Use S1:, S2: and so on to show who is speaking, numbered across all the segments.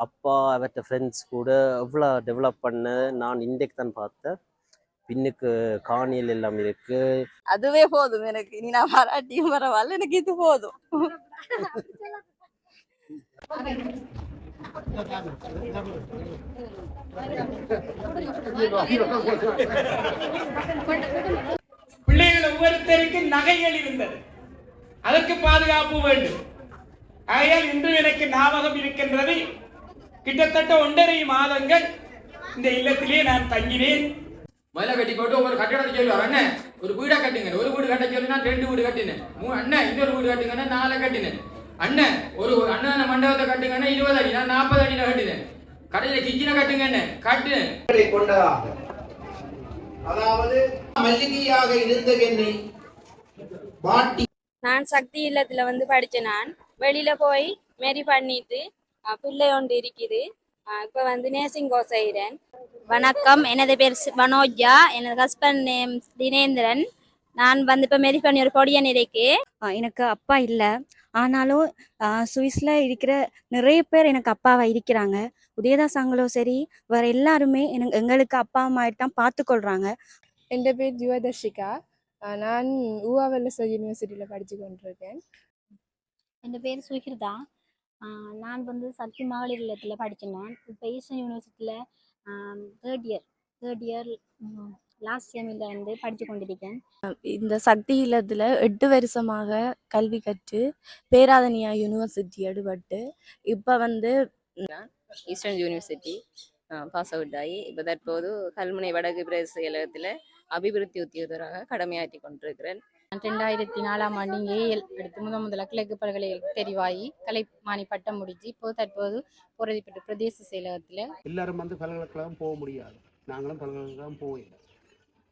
S1: அப்பா அவற்ற ஃப்ரெண்ட்ஸ் கூட எவ்வளோ டெவலப் பண்ண நான் இன்றைக்கு தான் பார்த்தேன். பின்னுக்கு காணியல் எல்லாம் இருக்கு.
S2: அதுவே போதும் எனக்கு. நீ நான் பாராட்டியும் பரவாயில்ல, எனக்கு இது போதும்.
S3: பிள்ளைகள் ஒவ்வொருத்தருக்கு நகைகள் இருந்தது, அதற்கு பாதுகாப்பு வேண்டும். ஆகையால் இன்று எனக்கு ஞாபகம் இருக்கின்றது, கிட்டத்தட்ட 1.5 மாதங்கள் இந்த இல்லத்திலே நான் தங்கினேன்.
S4: முதல்ல கட்டி போட்டு ஒரு கட்டடத்தை சொல்லுவார், அண்ணன் ஒரு வீடா கட்டுங்க. ஒரு வீடு கட்ட சொல்லி நான் 2 வீடு கட்டினேன். அண்ணன் இன்னொரு வீடு கட்டுங்கன்னா 4 கட்டினேன். அண்ணன் ஒரு அண்ணன் மண்டபத்தை கட்டுங்கன்னா 20 அடி, நான் 40 அடியில கட்டினேன். கடையில கிச்சனை கட்டுங்க கட்டுனேன்.
S5: அதாவது மல்லிகையாக இருந்த என்னை பாட்டி.
S6: நான் சக்தி இல்லத்துல வந்து படிச்சேன். நான் வெளியில போய் மேரி பண்ணிட்டு பிள்ளை ஒன்று இருக்குது. இப்போ வந்து நேசிங் கோர்ஸ் செய்கிறேன். வணக்கம், எனது பேர் மனோஜா, எனது ஹஸ்பண்ட் நேம் தினேந்திரன். நான் வந்து இப்போ மேரி பண்ணி ஒரு கொடியன் இருக்கு.
S7: எனக்கு அப்பா இல்லை, ஆனாலும் சுவிஸில் இருக்கிற நிறைய பேர் எனக்கு அப்பாவா இருக்கிறாங்க. உதயதாசாங்களும் சரி, வேற எல்லாருமே எங்களுக்கு அப்பா அம்மா தான் பார்த்துக்கொள்றாங்க.
S8: என் பேர் ஜுவதர்ஷிகா. நான் ஊவாவெல்லசர் யூனிவர்சிட்டியில் படித்து கொண்டிருக்கேன்.
S6: என் பேர் சுகிர்தா. நான் வந்து சக்தி மகளிர் இல்லத்தில் படித்தேன். இப்போ ஈஸ்டர்ன் யூனிவர்சிட்டியில் தேர்ட் இயர் லாஸ்ட் செமில் வந்து படித்து கொண்டிருக்கேன்.
S8: இந்த சக்தி இல்லத்தில் 8 வருஷமாக கல்வி கற்று பேராதனியா யூனிவர்சிட்டி எடுபட்டு இப்போ வந்து
S9: ஈஸ்டர்ன் யூனிவர்சிட்டி பாஸ் அவுட் ஆகி இப்போ தற்போது கல்முனை வடக்கு பிரதேச செயலகத்தில் அபிவிருத்தி உத்தியோகராக கடமையாற்றி கொண்டிருக்கிறேன்.
S6: 2004ஆம் ஆண்டு இங்கே எடுத்து முதல்ல கிழக்கு பல்கலைக்கழக தெரிவாகி கலைமானி பட்டம் முடிச்சு இப்போ தற்போது போரதிப்பட்டு பிரதேச செயலகத்தில்.
S10: எல்லாரும் வந்து பல்கலைக்கழகம் போக முடியாது, நாங்களும் பல்கலைக்கழகம் போகல.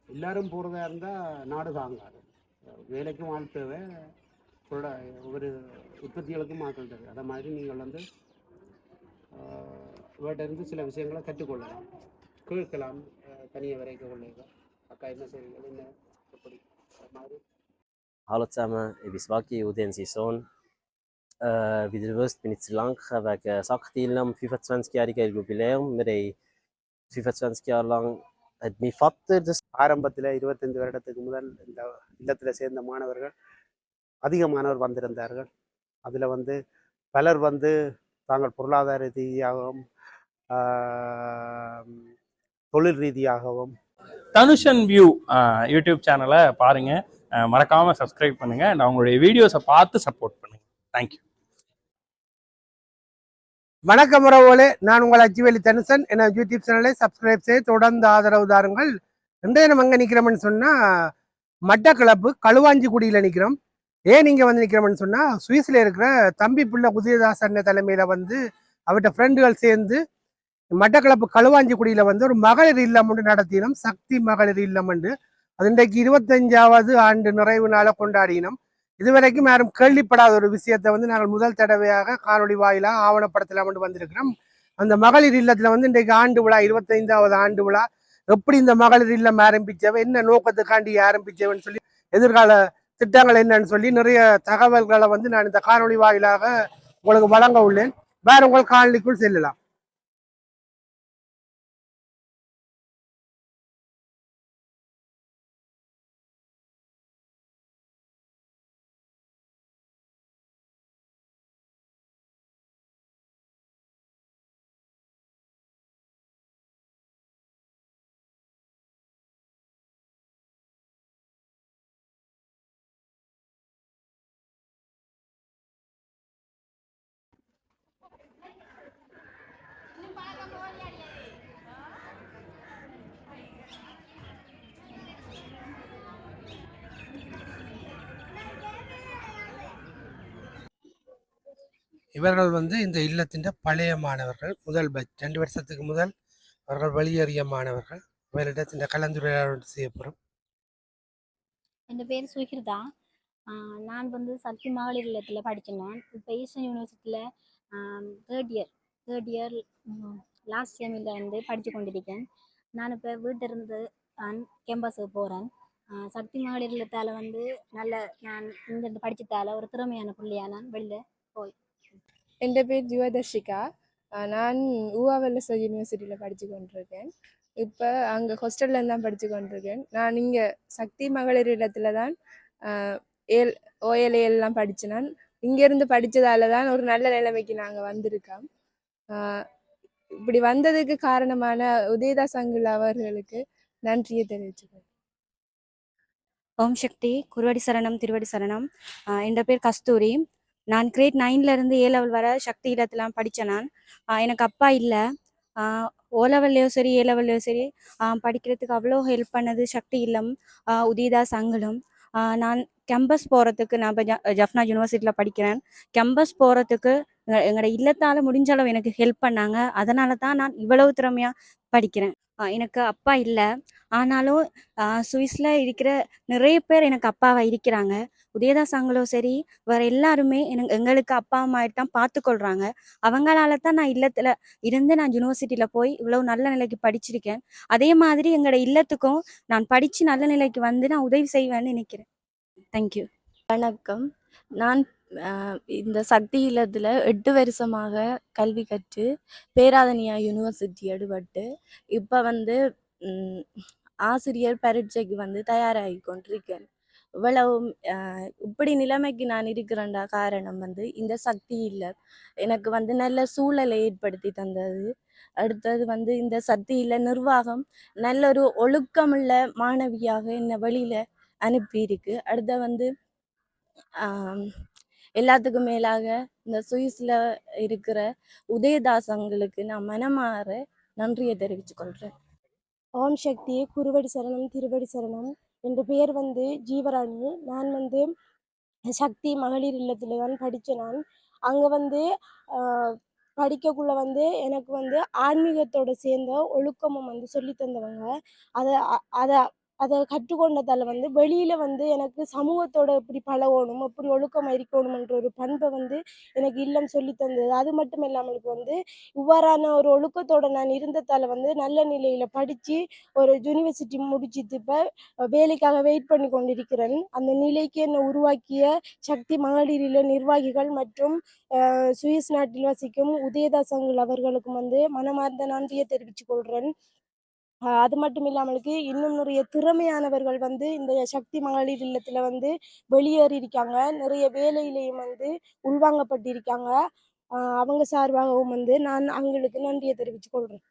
S10: எல்லாரும் போகிறதா இருந்தால் நாடு தாங்காது. வேலைக்கும் ஆள் தேவை, ஒவ்வொரு உற்பத்திகளுக்கும் ஆட்கள் தேவை. அதை மாதிரி நீங்கள் வந்து இவற்றிலிருந்து சில விஷயங்களை கற்றுக்கொள்ளலாம், கேட்கலாம். தனியாக வரைக்க கொள்ளைகள் அக்கா என்ன செய்வீர்கள், என்ன எப்படி மாதிரி.
S1: Hallo zusammen, ich bin Swaki, Udensi Sohn. Wie ihr wisst, bin ich in Sri Lanka wegen Sakti am 25-jährigen Jubiläum. Wir haben 25 Jahre lang hat mein Vater das.
S10: ஆரம்பத்தில் 25 வருடத்துக்கு முதல் இந்த இல்லத்தில் சேர்ந்த மாணவர்கள் அதிகமானவர் வந்திருந்தார்கள். அதில் வந்து பலர் வந்து தாங்கள் பொருளாதார ரீதியாகவும் தொழில் ரீதியாகவும்.
S3: தனுஷன் வியூ யூடியூப் சேனலை பாருங்க, மறக்காம சப்ஸ்கிரைப் பண்ணுங்க, அண்ட் அவங்களுடைய வீடியோஸை பார்த்து சப்போர்ட் பண்ணுங்க. தேங்க்யூ.
S10: வணக்கம் உறவுகளே, நான் உங்கள் அச்சுவேலி தனுஷன். என்ன யூடியூப் சேனலை சப்ஸ்கிரைப் செய்து தொடர்ந்து ஆதரவு தாருங்கள். இன்றைய நம்ம எங்கே நிற்கிறோம்னு சொன்னால் மட்டக்களப்பு களுவாஞ்சிக்குடியில் நிற்கிறோம். ஏன் நீங்கள் வந்து நிற்கிறோம்னு சொன்னால், சுவிஸில் இருக்கிற தம்பி பிள்ளை உதயதாசன் தலைமையில் வந்து அவர்கிட்ட ஃப்ரெண்டுகள் சேர்ந்து மட்டக்களப்பு களுவாஞ்சிக்குடியில் வந்து ஒரு மகளிர் இல்லம் ஒன்று நடத்தினோம், சக்தி மகளிர் இல்லம் ஒன்று. அது இன்றைக்கு 25வது ஆண்டு நிறைவு நாளை கொண்டாடினோம். இதுவரைக்கும் யாரும் கேள்விப்படாத ஒரு விஷயத்தை வந்து நாங்கள் முதல் தடவையாக காணொலி வாயிலாக ஆவணப்படுத்தலாம் என்று வந்திருக்கிறோம். அந்த மகளிர் இல்லத்தில் வந்து இன்றைக்கு ஆண்டு விழா, 25வது ஆண்டு விழா. எப்படி இந்த மகளிர் இல்லம் ஆரம்பிச்சவை, என்ன நோக்கத்துக்காண்டி ஆரம்பிச்சவன்னு சொல்லி, எதிர்கால திட்டங்கள் என்னன்னு சொல்லி நிறைய தகவல்களை வந்து நான் இந்த காணொலி வாயிலாக உங்களுக்கு வழங்க உள்ளேன். வேற உங்கள் காணொலிக்குள் செல்லலாம். இவர்கள் வந்து இந்த இல்லத்தின் பழைய மாணவர்கள், முதல் பேட்ச். 2 வருஷத்துக்கு முதல் அவர்கள் வெளியேறிய மாணவர்கள். இவரிடத்தின் கலந்துரையாடல் செய்யப்படும்.
S6: என் பேர் சுகிர்தா. நான் வந்து சக்தி மகளிர் இல்லத்தில் படித்தேன். இப்போ ஈஸ்டர்ன் யூனிவர்சிட்டியில் தேர்ட் இயர் லாஸ்ட் செமில் வந்து படித்து கொண்டிருக்கேன். நான் இப்போ வீட்டிலிருந்து கேம்பஸுக்கு போகிறேன். சக்தி மகளிர் இல்லத்தால் வந்து நான் இங்கிருந்து படித்ததால் ஒரு திறமையான பிள்ளையா நான் வெளில போய்.
S8: என் பேர் ஜுவதர்ஷிகா. நான் ஊவாவெல்லச யூனிவர்சிட்டியில் படித்து கொண்டிருக்கேன். இப்போ அங்கே ஹாஸ்டலில் தான் படித்து கொண்டிருக்கேன். நான் இங்கே சக்தி மகளிர் இல்லத்தில் தான் ஏல் ஓஎல்ஏலாம் படித்தேன். நான் இங்கேருந்து படித்ததால தான் ஒரு நல்ல நிலைமைக்கு நாங்கள் வந்திருக்கோம். இப்படி வந்ததுக்கு காரணமான உதயதாஸ் அங்கிள் அவர்களுக்கு நன்றியை தெரிவிச்சுக்கிறேன்.
S7: ஓம் சக்தி குருவடி சரணம் திருவடி சரணம். என் பேர் கஸ்தூரி. நான் கிரேட் 9லேருந்து A லெவல் வர சக்தி இல்லத்திலாம் படித்தேன். நான் எனக்கு அப்பா இல்லை. ஓ லெவல்லையோ சரி A லெவல்லையோ சரி படிக்கிறதுக்கு அவ்வளோ ஹெல்ப் பண்ணது சக்தி இல்லம், உதயதாஸ் அங்கிளும். நான் கேம்பஸ் போகிறதுக்கு நான் இப்போ ஜஃப்னா யூனிவர்சிட்டியில் படிக்கிறேன். கேம்பஸ் போகிறதுக்கு எங்களோட இல்லத்தால் முடிஞ்ச அளவு எனக்கு ஹெல்ப் பண்ணாங்க. அதனால தான் நான் இவ்வளவு திறமையாக படிக்கிறேன். எனக்கு அப்பா இல்லை, ஆனாலும் சுவிஸில் இருக்கிற நிறைய பேர் எனக்கு அப்பாவாக இருக்கிறாங்க. உதயதாஸ் அங்கிளும் சரி வேறு எல்லாருமே எங்களுக்கு அப்பா அம்மாயிட்டு தான் பார்த்துக்கொள்கிறாங்க. அவங்களால தான் நான் இல்லத்தில் இருந்து நான் யூனிவர்சிட்டியில் போய் இவ்வளவு நல்ல நிலைக்கு படிச்சிருக்கேன். அதே மாதிரி எங்களோட இல்லத்துக்கும் நான் படித்து நல்ல நிலைக்கு வந்து நான் உதவி செய்வேன்னு நினைக்கிறேன். தேங்க்யூ.
S8: வணக்கம். நான் இந்த சக்தி இல்லத்தில் 8 வருஷமாக கல்வி கற்று பேராதனியா யூனிவர்சிட்டி எடுபட்டு இப்போ ஆசிரியர் பரீட்சைக்கு தயாராகி கொண்டிருக்கேன். இவ்வளவு இப்படி நிலைமைக்கு நான் இருக்கிறேன்டா காரணம் இந்த சக்தி இல்லை எனக்கு நல்ல சூழலை ஏற்படுத்தி தந்தது. அடுத்தது இந்த சக்தி இல்லை நிர்வாகம் நல்ல ஒரு ஒழுக்கமுள்ள மாணவியாக என்னை வெளியில் அனுப்பியிருக்கு. அடுத்த எல்லாத்துக்கும் மேலாக இந்த சுவிஸில் இருக்கிற உதயதாசங்களுக்கு நான் மனமாற நன்றியை தெரிவித்துக் கொள்கிறேன்.
S11: ஓம் சக்தி குருவடி சரணம் திருவடி சரணம். என் பேர் ஜீவராணி. நான் சக்தி மகளிர் இல்லத்தில் தான் படித்தேன். நான் அங்கே படிக்கக்குள்ள எனக்கு ஆன்மீகத்தோட சேர்ந்த ஒழுக்கமும் சொல்லி தந்தவங்க. அதை அதை அதை கற்றுக்கொண்டதால் வெளியில் எனக்கு சமூகத்தோட எப்படி பழகணும், எப்படி ஒழுக்கமாக இருக்கணும்ன்ற ஒரு பண்பை எனக்கு இல்லம் சொல்லி தந்தது. அது மட்டும் இல்லாமல் இவ்வாறான ஒரு ஒழுக்கத்தோட நான் இருந்ததால் நல்ல நிலையில் படித்து ஒரு யூனிவர்சிட்டி முடிச்சுட்டு இப்போ வேலைக்காக வெயிட் பண்ணி கொண்டிருக்கிறேன். அந்த நிலைக்கு என்னை உருவாக்கிய சக்தி மகளிரில் நிர்வாகிகள் மற்றும் சுவிஸ் நாட்டில் வசிக்கும் உதயதாஸ் அங்கிள் அவர்களுக்கும் மனமார்ந்த நன்றியை தெரிவித்துக் கொள்கிறேன். அது மட்டும் இல்லாமலுக்கு இன்னும் நிறைய திறமையானவர்கள் இந்த சக்தி மகளிர் இல்லத்தில் வெளியேறி இருக்காங்க. நிறைய வேலையிலையும் உள்வாங்கப்பட்டிருக்காங்க. அவங்க சார்பாகவும் நான் அவங்களுக்கு நன்றியை தெரிவித்துக் கொள்கிறேன்.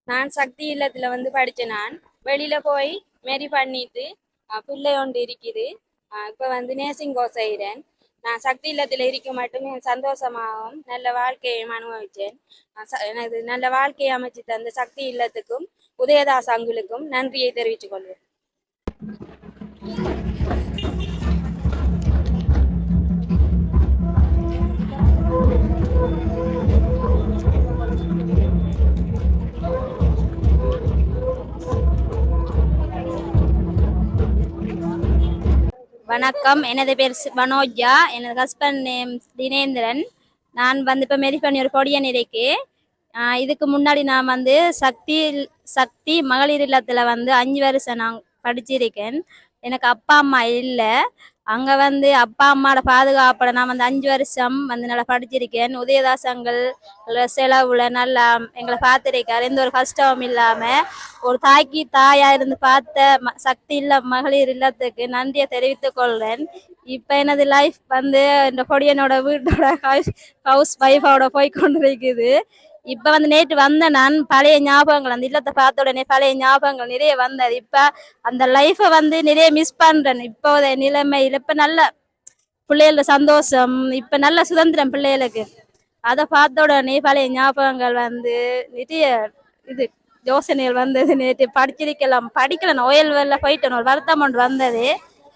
S12: நான் சக்தி இல்லத்தில் படித்தேன். நான் வெளியில் போய் மாரி பண்ணிட்டு பிள்ளை ஒன்று இருக்குது. இப்போ நேர்சிங் கோர்ஸ் செய்கிறேன். நான் சக்தி இல்லத்தில் இருக்க மட்டும் சந்தோஷமாகவும் நல்ல வாழ்க்கையை அனுபவித்தேன். எனது நல்ல வாழ்க்கையை அமைச்சு தந்த சக்தி இல்லத்துக்கும் உதயதாஸ் அங்குளுக்கும் நன்றியை தெரிவித்துக் கொள்வேன்.
S6: வணக்கம். எனது பேர் மனோஜா. எனது ஹஸ்பண்ட் நேம் தினேந்திரன். நான் இப்போ மெரி பண்ணி ஒரு பொடியன் இருக்கு. இதுக்கு முன்னாடி நான் வந்து சக்தி மகளிர் இல்லத்தில் வந்து 5 வருஷம் நான் படிச்சிருக்கேன். எனக்கு அப்பா அம்மா இல்லை. அங்கே வந்து அப்பா அம்மாவோட பாதுகாப்போட நான் வந்து 5 வருஷம் வந்து நல்லா படிச்சிருக்கேன். உதயதாசங்கள் செலவுல நல்லா எங்களை பார்த்துருக்காரு. எந்த ஒரு கஷ்டமும் இல்லாமல் ஒரு தாய்க்கு தாயாக இருந்து பார்த்த சக்தி இல்ல மகளிர் இல்லத்துக்கு நன்றியை தெரிவித்துக் கொள்கிறேன். இப்போ எனது லைஃப் வந்து இந்த பொடியனோட வீட்டோட ஹவுஸ் ஒய்ஃபோட போய் கொண்டிருக்குது. இப்போ வந்து நேற்று வந்த நான் பழைய ஞாபகங்கள் அந்த இல்லத்தை பார்த்த உடனே பழைய ஞாபகங்கள் நிறைய வந்தது. இப்போ அந்த லைஃப்பை வந்து நிறைய மிஸ் பண்ணுறேன். இப்போதைய நிலைமையில் இப்போ நல்ல பிள்ளைகளோட சந்தோஷம், இப்போ நல்ல சுதந்திரம் பிள்ளைகளுக்கு, அதை பார்த்த உடனே பழைய ஞாபகங்கள் வந்து நிறைய இது யோசனைகள் வந்தது. நேற்று படிக்கலாம் ஓயல்வெல்ல போயிட்டேன், ஒரு வருத்தம் ஒன்று வந்தது.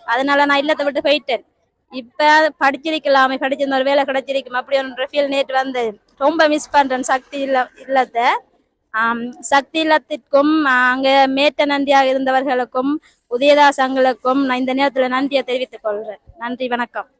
S6: அதனால நான் இல்லத்தை விட்டு போயிட்டேன். இப்போ படிச்சிருக்கலாமே, படிச்சிருந்த ஒரு வேலை கிடைச்சிருக்கும் அப்படி ஒன்று ஃபீல் நேற்று வந்தது. ரொம்ப மிஸ் பண்ணுறேன் சக்தி இல்லத்தை. சக்தி இல்லத்திற்கும் அங்கே மேட்ட நன்றியாக இருந்தவர்களுக்கும் உதயதாசங்களுக்கும் நான் இந்த நேரத்தில் நன்றியை தெரிவித்துக் கொள்கிறேன். நன்றி, வணக்கம்.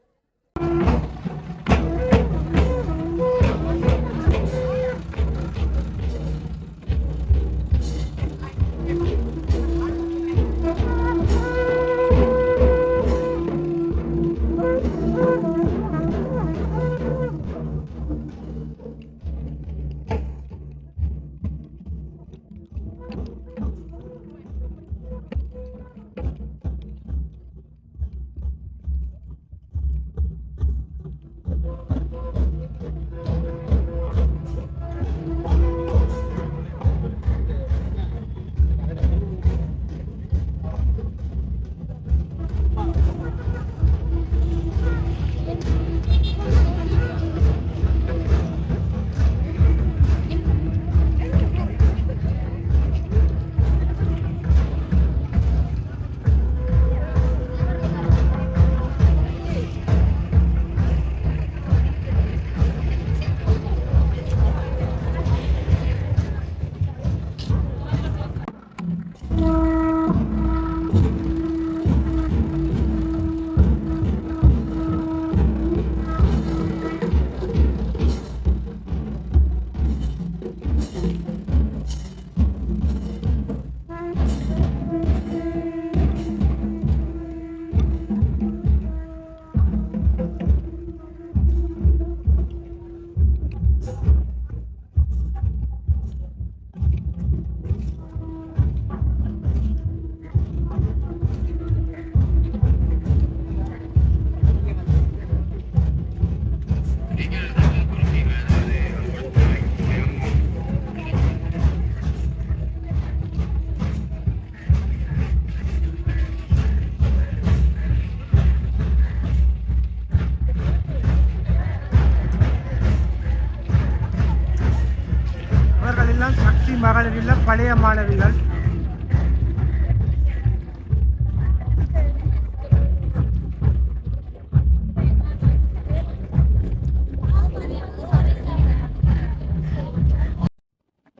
S10: சக்தி மகளிர் இல்ல பழைய மாணவிகள்.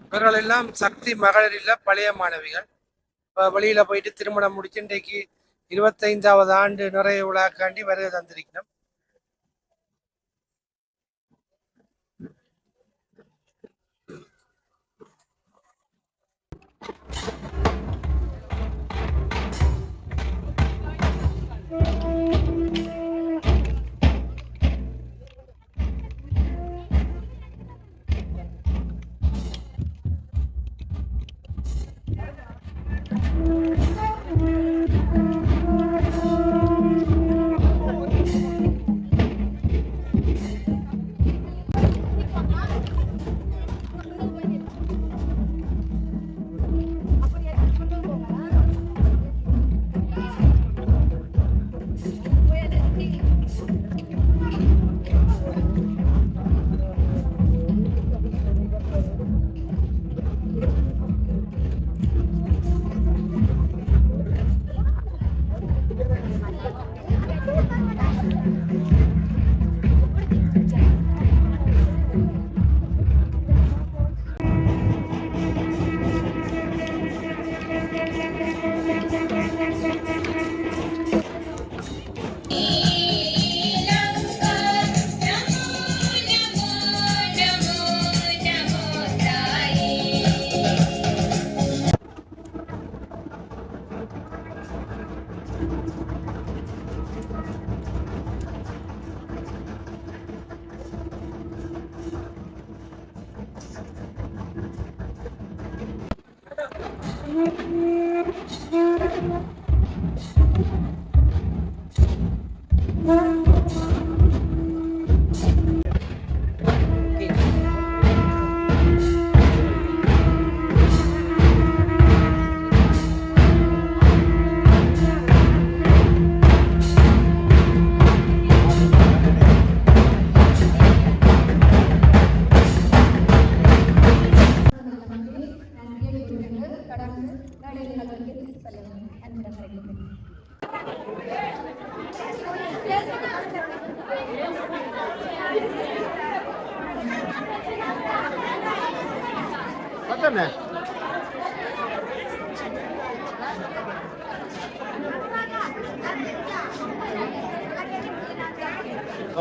S10: இவர்கள் எல்லாம் சக்தி மகளிர் இல்ல பழைய மாணவிகள். வெளியில போயிட்டு திருமணம் முடிச்சு இன்றைக்கு 25வது ஆண்டு நிறைய விழாக்காண்டி வருகை தந்திருக்கிறோம்.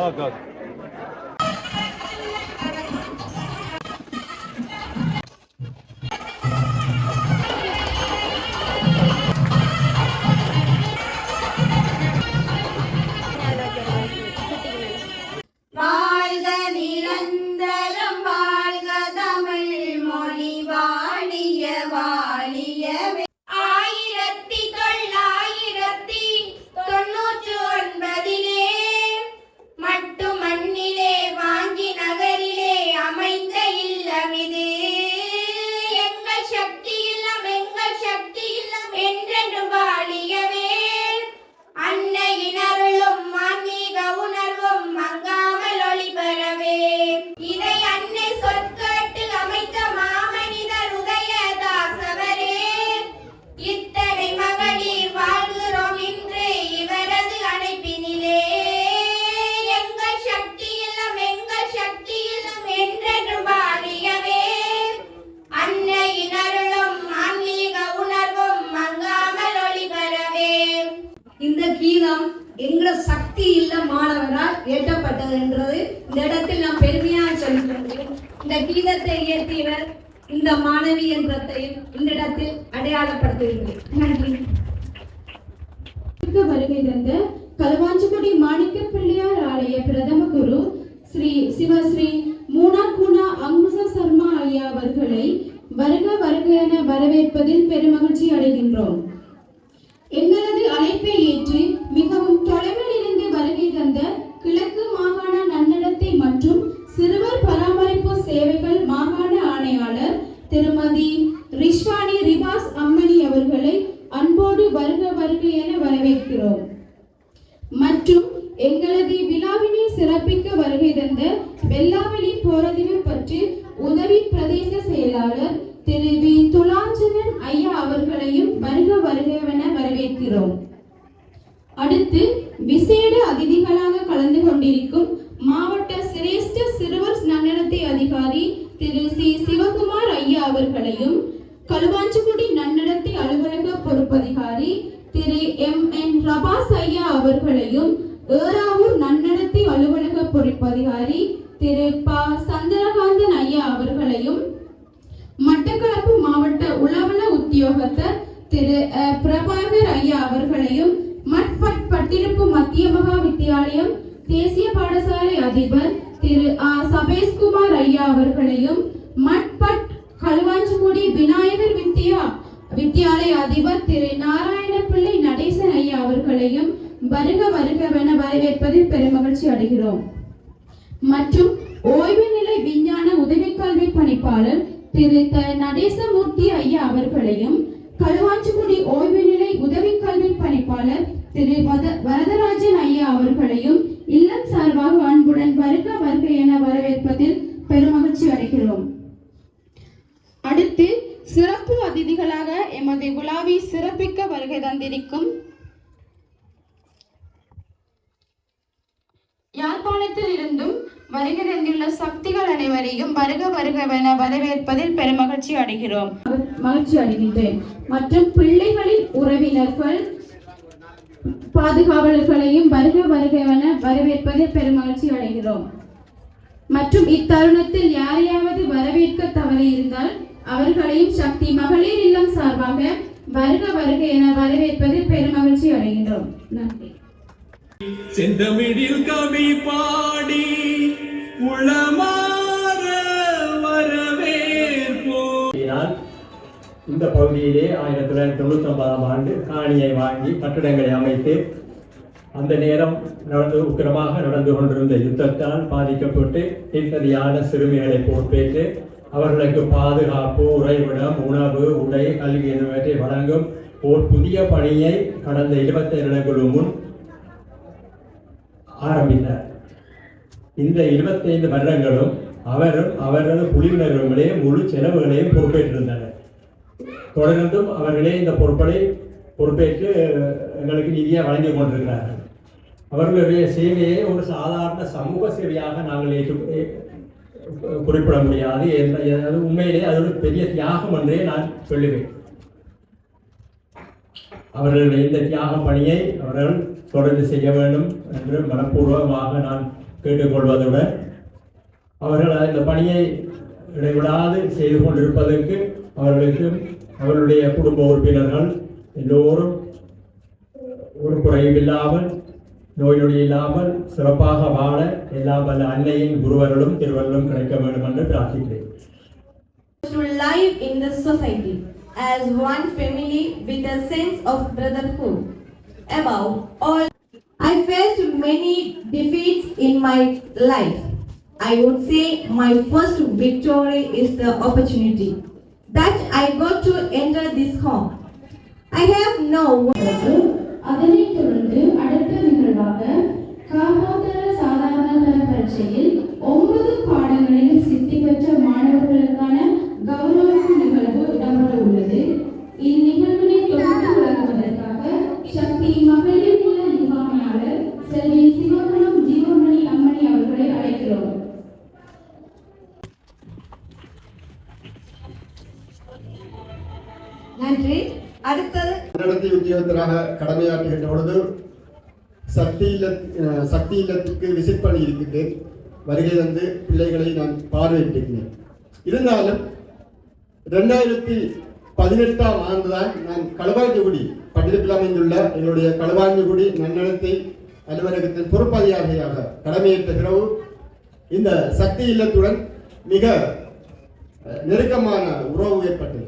S10: ஓகே.
S12: வாழ்க நிரந்தரம் வாழ்க தமிழ் மொழி வாழிய வாழியவே. 1999 மட்டு மண்ணிலே வாங்கி நகரிலே அமைந்த இல்லமிது. எங்கள் சக்தி இல்லம் என்றென்று வாழியவே. அன்னையின் அருளும் ஆன்மீக உணர்வும் மங்காமல் ஒளிபெறவே. இதை அன்னை சொற்கேட்டு அமைத்த மாமனிதர் உதயதாசவரே. இத்தனை மகளிர் வாழ்கிறோம் இன்று இவரது அழைப்பினிலே. எங்கள் சக்தி இல்லம் என்றென்று வாழியவே. அன்னையின் அருளும் ஆன்மீக உணர்வும் மங்காமல் ஒளிபெறவே.
S13: இந்த கீதம் எங்கள சக்தி இல்ல மாணவரால் இயற்றப்பட்டது என்றது இந்த இடத்தில் நாம் பெருமையாக சொல்கிறோம். இந்த கீதத்தை இயற்றியவர் இந்த மாணவி என்றதையும் இந்த இடத்தில் அடையாளப்படுத்துகிறேன். நன்றி.
S14: வருகை தந்த களுவாஞ்சிக்குடி மாணிக்க பிள்ளையார் ஆலய பிரதம குரு ஸ்ரீ சிவஸ்ரீ மூனாகுணா அங்குச சர்மா ஐயா அவர்களை வருக வருக என வரவேற்பதில் பெருமகிழ்ச்சி அடைகின்றோம். எங்களது அழைப்பை ஏற்று மிகவும் தொலைவில் இருந்து வருகை தந்த கிழக்கு மாகாண நன்னடத்தை மற்றும் சிறுவர் பராமரிப்பு சேவைகள் மாகாண ஆணையாளர் திருமதி ரிஷ்வானி ரிபாஸ் அம்மணி அவர்களை அன்போடு வருக வருக என வரவேற்கிறோம். மற்றும் எங்களது விழாவினை சிறப்பிக்க வருகை தந்த வெள்ளாவெளி போரதிவு பற்றி உதவி பிரதேச செயலாளர் திரு வி துலாஞ்சனன் ஐயா அவர்களையும் வருக வருகவென வரவேற்கிறோம். அடுத்து விசேட அதிதிகளாக கலந்து கொண்டிருக்கும் மாவட்ட சிரேஷ்ட சிறுவர் நன்னடத்தை அதிகாரி திரு சி சிவகுமார் ஐயா அவர்களையும் களுவாஞ்சிக்குடி நன்னடத்தை அலுவலக பொறுப்பதிகாரி திரு எம்.என். ரபாஸ் ஐயா அவர்களையும் ஏறாவூர் நன்னடத்தை அலுவலக பொறுப்பதிகாரி திரு ப. சந்திரகாந்தன் ஐயா அவர்களையும் மட்டக்களப்பு மாவட்ட உளவள உத்தியோகத்தர் திரு பிரபாகர் ஐயா அவர்களையும் பட்டிருப்பு மத்திய மகா வித்தியாலயம் தேசிய பாடசாலை அதிபர் திரு சபேஷ்குமார் ஐயா அவர்களையும் களுவாஞ்சிக்குடி விநாயகர் வித்தியாலய அதிபர் திரு நாராயணப்பிள்ளை நடேசன் ஐயா அவர்களையும் வருக வருகவென வரவேற்பதில் பெருமகிழ்ச்சி அடைகிறோம். மற்றும் ஓய்வு நிலை விஞ்ஞான உதவி கல்வி பணிப்பாளர் திரு நடேசமூர்த்தி ஐயா அவர்களையும் களுவாஞ்சிக்குடி ஓய்வு நிலை உதவி கல்வி பணிப்பாளர் திரு வரதராஜன் ஐயா அவர்களையும் இல்லம் சார்பாக அன்புடன் வருக வருக என வரவேற்பதில் பெருமகிழ்ச்சி அடைகிறோம். அடுத்து சிறப்பு அதிதிகளாக எமது விழாவை சிறப்பிக்க வருகை தந்திருக்கும் யாழ்ப்பாணத்தில் இருந்தும் வருகை தந்துள்ள சக்திகள் அனைவரையும் வருக வருகவென வரவேற்பதில் பெருமகிழ்ச்சி அடைகின்றேன். மற்றும் பிள்ளைகளின் உறவினர்கள் பாதுகாவலர்களையும் வருக வருகவென வரவேற்பதில் பெருமகிழ்ச்சி அடைகிறோம். மற்றும் இத்தருணத்தில் யாரையாவது வரவேற்க தவறி இருந்தால் அவர்களையும் சக்தி மகளிர் இல்லம் சார்பாக வருக வருக என வரவேற்பதில் பெருமகிழ்ச்சி அடைகின்றோம். நன்றி.
S15: செந்தமிழில் கவி பாடி உளமாற வரவேற்போம்.
S16: இந்த பகுதியிலே 1999ஆம் ஆண்டு காணியை வாங்கி கட்டிடங்களை அமைத்து அந்த நேரம் உக்கிரமாக நடந்து கொண்டிருந்த யுத்தத்தால் பாதிக்கப்பட்டு தீர்க்கதியான சிறுமிகளை பொறுப்பேற்று அவர்களுக்கு பாதுகாப்பு, உறைவிடம், உணவு, உடை, கல்வி என்பவற்றை வழங்கும் ஒரு புதிய பணியை கடந்த 25 வருடங்களுக்கு முன் ஆரம்பித்தார். இந்த 25 வருடங்களும் அவரது குழுவினர்களே முழு செலவுகளையும் பொறுப்பேற்றிருந்தனர். தொடர்ந்தும் அவர்களே இந்த பொறுப்பேற்று எங்களுக்கு நிதியை வழங்கி கொண்டிருக்கிறார்கள். அவர்களுடைய சேவையை ஒரு சாதாரண சமூக சேவையாக நாங்கள் குறிப்பிட முடியாது. உண்மையிலே அது ஒரு பெரிய தியாகம் என்றே நான் சொல்லுவேன். அவர்களுடைய இந்த தியாக பணியை அவர்கள் தொடர்ந்து செய்ய வேண்டும் என்று மனப்பூர்வமாக நான் கேட்டுக்கொள்வதுடன் அவர்கள் இந்த பணியை இடைவிடாது செய்து கொண்டிருப்பதற்கு அவர்களுக்கும் அவர்களுடைய குடும்ப உறுப்பினர்கள் எல்லோரும் ஒரு குறையும் இல்லாமல், நோய் நொடி இல்லாமல் சிறப்பாக வாழ எல்லாம் வல்ல அன்னையின் குருவர்களும் திருவர்களும் கிடைக்க வேண்டும் என்று பிரார்த்திக்கிறேன்.
S13: To live in the society as one family with a sense of brotherhood. Above all, I faced many defeats in my life. I would say my first victory is the opportunity that I got to enter this home. I have no
S14: அதனைத் தொடர்ந்து அடுத்த நிகழ்வாக காமோதர சாதாரண தர பரீட்சையில் 9 பாடங்களில் சித்தி பெற்ற மாணவர்களுக்கான கௌரவிப்பு நிகழ்வு இடம்பெற உள்ளது. இந்நிகழ்வினை தொகுத்து வழங்குவதற்காக சக்தி மகளிர் நல முகாமையாளர் செல்வி சிவகுணம் ஜீவமணி அம்மணி அவர்களை அழைக்கிறோம்.
S13: நன்றி. அடுத்தது
S17: நடத்தி உத்தியோகத்தராக கடமையாற்றுகின்ற பொழுது சக்தி இல்லத்துக்கு விசிட் பண்ணி இருக்கின்றேன். வருகை வந்து பிள்ளைகளை நான் பார்வையிட்டிருக்கிறேன். இருந்தாலும் 2018ஆம் ஆண்டுதான் நான் களுவாஞ்சிக்குடி பட்டினத்தில் அமைந்துள்ள என்னுடைய களுவாஞ்சிக்குடி நன்னடத்தை அலுவலகத்தின் பொறுப்பதிகாரியாக கடமையேற்ற பிறகு இந்த சக்தி இல்லத்துடன் மிக நெருக்கமான உறவு ஏற்பட்டது.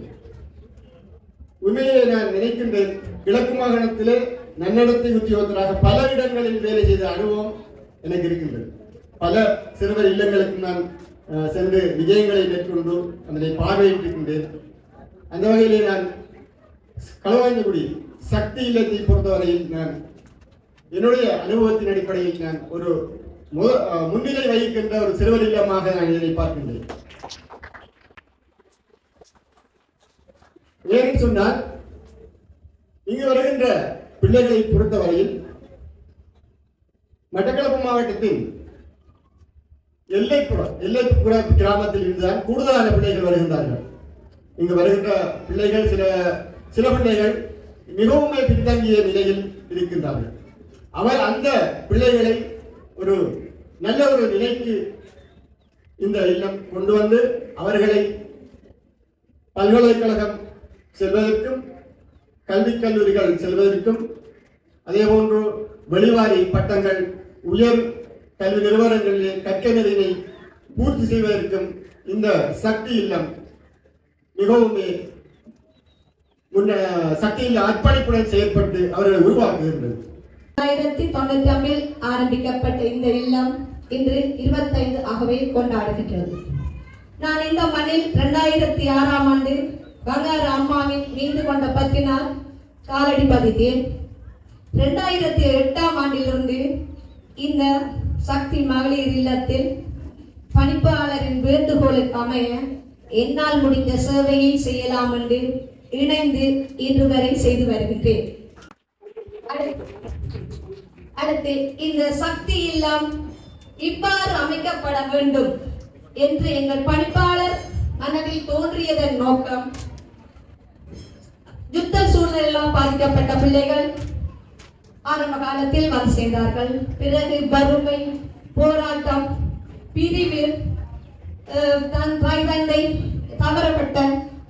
S17: உண்மையிலே நான் நினைக்கின்றேன், கிழக்கு மாகாணத்திலே நன்னடத்தை உத்தியோகத்தராக பல இடங்களில் வேலை செய்த அனுபவம் எனக்கு இருக்கின்றது. பல சிறுவர் இல்லங்களுக்கு நான் சென்று விஜயங்களை மேற்கொண்டு அதனை பார்வையிட்டிருக்கின்றேன். அந்த வகையிலே நான் களுவாஞ்சிக்குடி சக்தி இல்லத்தை பொறுத்தவரையில் நான் என்னுடைய அனுபவத்தின் அடிப்படையில் நான் ஒரு முன்னிலை வகிக்கின்ற ஒரு சிறுவர் இல்லமாக நான் இதனை பார்க்கின்றேன். ஏன்னு சொன்னால், இங்கு வருகின்ற பிள்ளைகளை பொறுத்தவரையில் மட்டக்களப்பு மாவட்டத்தின் எல்லைப்புற கிராமத்தில் இருந்துதான் கூடுதலான பிள்ளைகள் வருகின்றார்கள். இங்கு வருகின்ற பிள்ளைகள் சில பிள்ளைகள் மிகவும் பின்தங்கிய நிலையில் இருக்கின்றார்கள். அவர் அந்த பிள்ளைகளை ஒரு நல்ல ஒரு நிலைக்கு இந்த இல்லம் கொண்டு வந்து அவர்களை பல்கலைக்கழகம் செல்வதற்கும் கல்விக் கல்லூரிகள் செல்வதற்கும் அதே போன்று வெளிவாரி பட்டங்கள் உயர் கல்வி நிறுவனங்களில் கற்க நெறியை பூர்த்தி செய்வதற்கும் இந்த சக்தி இல்லம் மிகவும் சக்தி இல்ல அர்ப்பணிப்புடன் செயல்பட்டு அவர்களை உருவாக்குகின்றது.
S13: 1995 ஆரம்பிக்கப்பட்ட இந்த இல்லம் இன்று 25 ஆகவே கொண்டாடுகின்றது. நான் இந்த மண்ணில் 2006ஆம் ஆண்டு பங்காரு அம்மாவின் மீண்டு கொண்ட பத்தினால் காலடி பதித்தேன். 2008ஆம் ஆண்டிலிருந்து இந்த சக்தி மகளிர் இல்லத்தில் பணிப்பாளரின் வேண்டுகோளுக்கு அமைய என்னால் முடிந்த சேவையை செய்யலாம் என்று இணைந்து இன்று வரை செய்து வருகின்றேன். அடுத்து இந்த சக்தி இல்லம் இவ்வாறு அமைக்கப்பட வேண்டும் என்று எங்கள் பணிப்பாளர் மனதில் தோன்றியதன் நோக்கம், யுத்த சூழ்நிலையால் பாதிக்கப்பட்ட பிள்ளைகள் ஆரம்ப காலத்தில் வந்து சேர்ந்தார்கள். பிறகு வறுமை, போராட்டம், பிரிவு, தன் தாய் தந்தை தவறப்பட்ட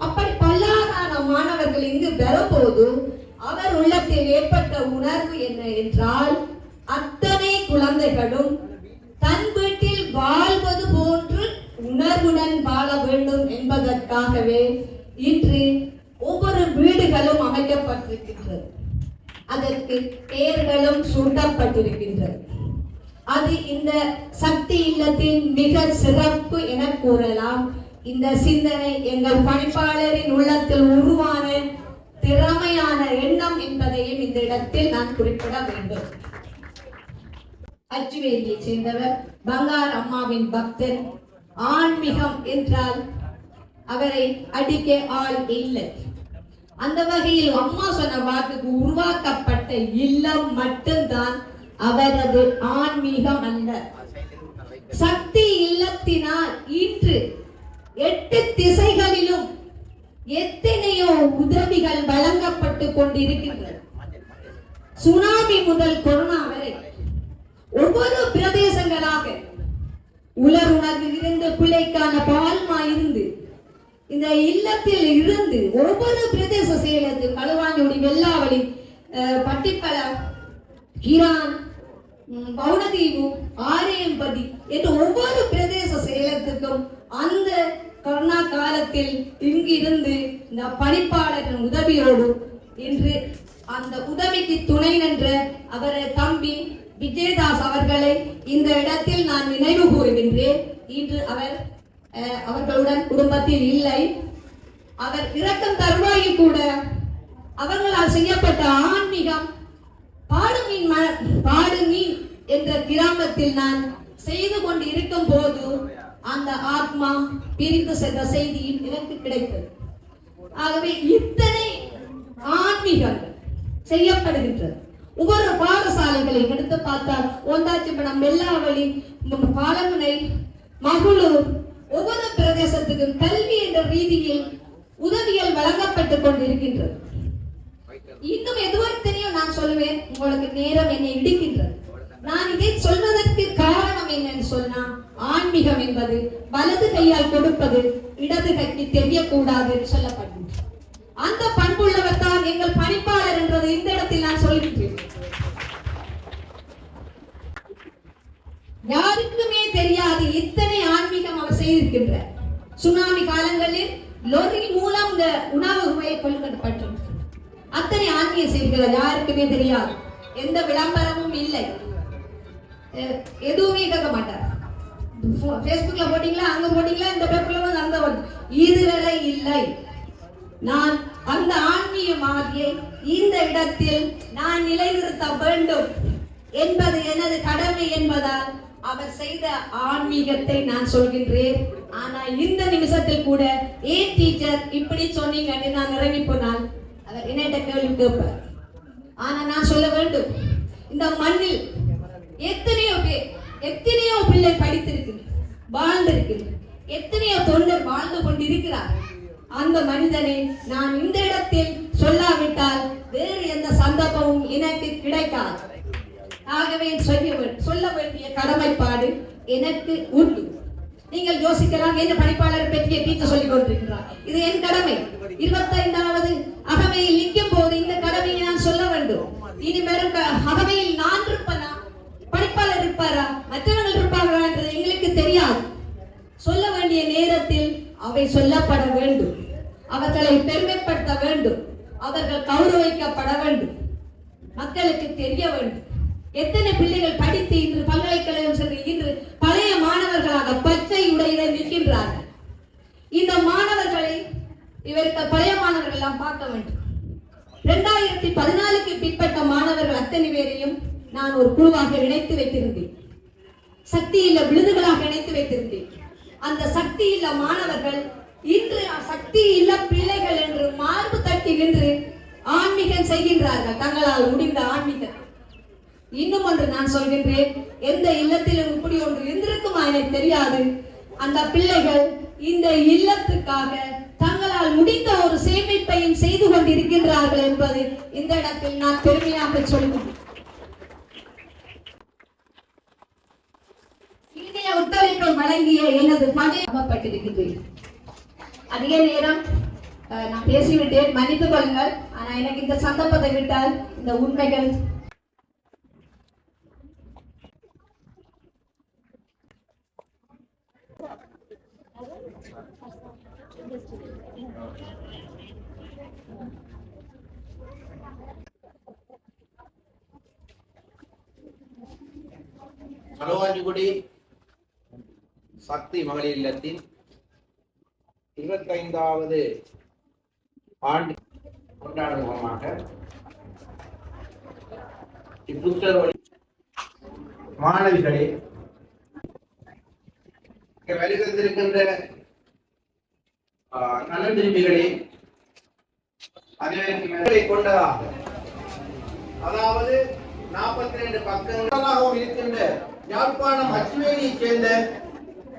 S13: அப்படி பல்லாயிரான மாணவர்கள் இங்கு வரும்போது அவர் உள்ளத்தில் ஏற்பட்ட உணர்வு என்ன என்றால், அத்தனை குழந்தைகளும் தன் வீட்டில் வாழ்வது போன்று உணர்வுடன் வாழ வேண்டும் என்பதற்காகவே இன்று பந்தல்களும் அமைக்கப்பட்டிருக்கின்றது. அதற்கு பெயர்களும் சூட்டப்பட்டிருக்கின்றது. அது இந்த சக்தி இல்லத்தின் மிக சிறப்பு என கூறலாம். இந்த சிந்தனை எங்கள் பணிப்பாளரின் உள்ளத்தில் உருவான திறமையான எண்ணம் என்பதையும் இந்த இடத்தில் நான் குறிப்பிட வேண்டும். அச்சுவேலியை சேர்ந்தவர், பங்கார் அம்மாவின் பக்தன். ஆன்மீகம் என்றால் அவரை அடிக்க ஆள் இல்லை. அந்த வகையில் அம்மா சொன்ன வாக்குக்கு உருவாக்கப்பட்ட இல்லம் மட்டும்தான் அவரது ஆன்மீகம் அல்ல. சக்தி இல்லத்தினால் இன்று 8 திசைகளிலும் எத்தனையோ உதவிகள் வழங்கப்பட்டு கொண்டிருக்கின்றன. சுனாமி முதல் கொரோனா வரை ஒவ்வொரு பிரதேசங்களாக உலருணர்வு இருந்து பிள்ளைக்கான பால்மா இருந்து இந்த இல்லத்தில் இருந்து ஒவ்வொரு பிரதேச செயலத்தில் களுவாஞ்சோடி, வெள்ளாவளி, பட்டிப்பலம், கிரான், பவுனதீவு, ஆரையம்பதி என்று ஒவ்வொரு பிரதேச செயலத்துக்கும் அந்த கொரோனா காலத்தில் இங்கிருந்து இந்த பணிப்பாளரின் உதவியோடு இன்று அந்த உதவிக்கு துணை நின்ற அவரது தம்பி விஜயதாஸ் அவர்களை இந்த இடத்தில் நான் நினைவு கூறுகின்றேன். இன்று அவர்களுடன் குடும்பத்தில் இல்லை. அவர் இறக்கும் தருவாயில் கூட அவர்களால் செய்யப்பட்ட ஆன்மீகம் பாடுமீன் என்ற கிராமத்தில் நான் செய்து கொண்டு இருக்கும் போது அந்த ஆத்மா பிரிந்து சென்ற செய்தியும் எனக்கு கிடைத்தது. ஆகவே இத்தனை ஆன்மீகங்கள் செய்யப்படுகின்றது. ஒவ்வொரு பாடசாலைகளை எடுத்து பார்த்தால் ஒந்தாச்சிபடம், வெள்ளாவளி, பாலமுனை, மகளூர் ஒவ்வொரு பிரதேசத்துக்கும் கல்வி என்ற ரீதியில் உதவிகள் வழங்கப்பட்டுக் கொண்டிருக்கின்றது. இன்னும் எதுவரையும் நான் சொல்லுவேன், உங்களுக்கு நேரம் என்னை இடிக்கின்றது. நான் இதை சொல்வதற்கு காரணம் என்னன்னு சொன்னா, ஆன்மீகம் என்பது வலது கையால் கொடுப்பது இடது கைக்கு தெரியக்கூடாது என்று சொல்லப்படுகின்றது. அந்த பண்புள்ளவர் தான் எங்கள் பணிப்பாளர் என்றது இந்த இடத்தில் நான் சொல்கின்றேன். யாருக்குமே தெரியாது இத்தனை ஆன்மீகம் அவர் செய்திருக்கின்றார். சுனாமி காலங்களில் லொரி மூலம் இந்த உணவு உபயோக கொள்கப்பட்டது. அத்தனை ஆன்மீக செய்திகள் யாருக்குமே தெரியாது. எந்த விளம்பரமும் இல்லை, எதுவுமே கேட்க மாட்டார். பேஸ்புக்ல போட்டீங்களா, அங்க போட்டீங்களா, இந்த பேப்பர்ல வந்து அந்த இதுவரை இல்லை. நான் அந்த ஆன்மீக மாதிரியை இந்த இடத்தில் நான் நிலைநிறுத்த வேண்டும் என்பது எனது கடமை என்பதால் அவர் செய்த ஆன்மீகத்தை நான் சொல்கின்றேன். ஆனா இந்த நிமிஷத்தில் கூட ஏன் டீச்சர் இப்படி சொன்னீங்கன்னு நான் இறங்கி போனால் அவர் என்னிட்ட கேள்வி கேட்பார். ஆனா நான் சொல்ல வேண்டும், இந்த மண்ணில் எத்தனையோ பிள்ளை படித்திருக்கிறது, வாழ்ந்திருக்கிறது, எத்தனையோ தொண்டர் வாழ்ந்து கொண்டிருக்கிறார். அந்த மனிதனை நான் இந்த இடத்தில் சொல்லாவிட்டால் வேறு எந்த சந்தர்ப்பமும் எனக்கு கிடைக்காது. ஆகவே சொல்ல வேண்டிய கடமைப்பாடு எனக்கு உண்டு. நீங்கள் யோசிக்கலாம், என்ன பணிப்பாளர் பற்றிய டீச்சர் சொல்லிக் கொண்டிருக்கிறார், இது என் கடமை. 25வது அகவையில் நிற்கும் போது இந்த கடமையை நான் சொல்ல வேண்டும். இனி வரும் அகவையில் நான் இருப்பேனா, பணிப்பாளர் இருப்பாரா, மற்றவர்கள் இருப்பார்களா என்றது எங்களுக்கு தெரியாது. சொல்ல வேண்டிய நேரத்தில் அவை சொல்லப்பட வேண்டும். அவர்களை பெருமைப்படுத்த வேண்டும். அவர்கள் கௌரவிக்கப்பட வேண்டும். மக்களுக்கு தெரிய வேண்டும். எத்தனை பிள்ளைகள் படித்து இன்று பல்கலைக்கழகம் சென்று இன்று பழைய மாணவர்களாக பச்சை உடையில நிற்கின்றார்கள். இந்த மாணவர்களை இவருக்கு பழைய மாணவர்கள் எல்லாம் பார்க்க வேண்டும். 2014க்கு பிற்பட்ட மாணவர்கள் அத்தனை பேரையும் நான் ஒரு குழுவாக இணைத்து வைத்திருந்தேன். சக்தி இல்ல விழுதுகளாக இணைத்து வைத்திருந்தேன். அந்த சக்தி இல்ல மாணவர்கள் இன்று சக்தி இல்ல பிள்ளைகள் என்று மார்பு தட்டி நின்று ஆன்மீகம் செய்கின்றார்கள், தங்களால் முடிந்த ஆன்மீகம். இன்னும் ஒன்று நான் சொல்கின்றேன், எந்த இல்லத்திலும் இப்படி ஒன்று இருந்திருக்குமா எனக்கு தெரியாது. அந்த பிள்ளைகள் இந்த இல்லத்துக்காக தங்களால் முடிந்த ஒரு சேமிப்பையும் செய்து கொண்டிருக்கின்றார்கள் என்பது இந்த இடத்தில் நான் பெருமையாக சொல்கிறேன். இந்திய ஒத்துழைப்பு வழங்கிய எனது பணி அமப்பட்டிருக்கின்றேன். அதிக நேரம் நான் பேசிவிட்டேன், மன்னித்துக் கொள்ளுங்கள். ஆனா எனக்கு இந்த சந்தர்ப்பத்தை விட்டால் இந்த உண்மைகள்
S5: களுவாஞ்சிக்குடி சக்தி மகளிர் இல்லத்தின் 25வது ஆண்டு கொண்டாடும் முகமாக இப்புத்தர் வழி மாணவிகளே வருகின்றிருக்கின்ற நலன் விரும்பிகளே அதை கொண்டதாக அதாவது 42 பக்கங்களாகவும் இருக்கின்ற யாழ்ப்பாணம் அச்சுவேலியைச் சேர்ந்த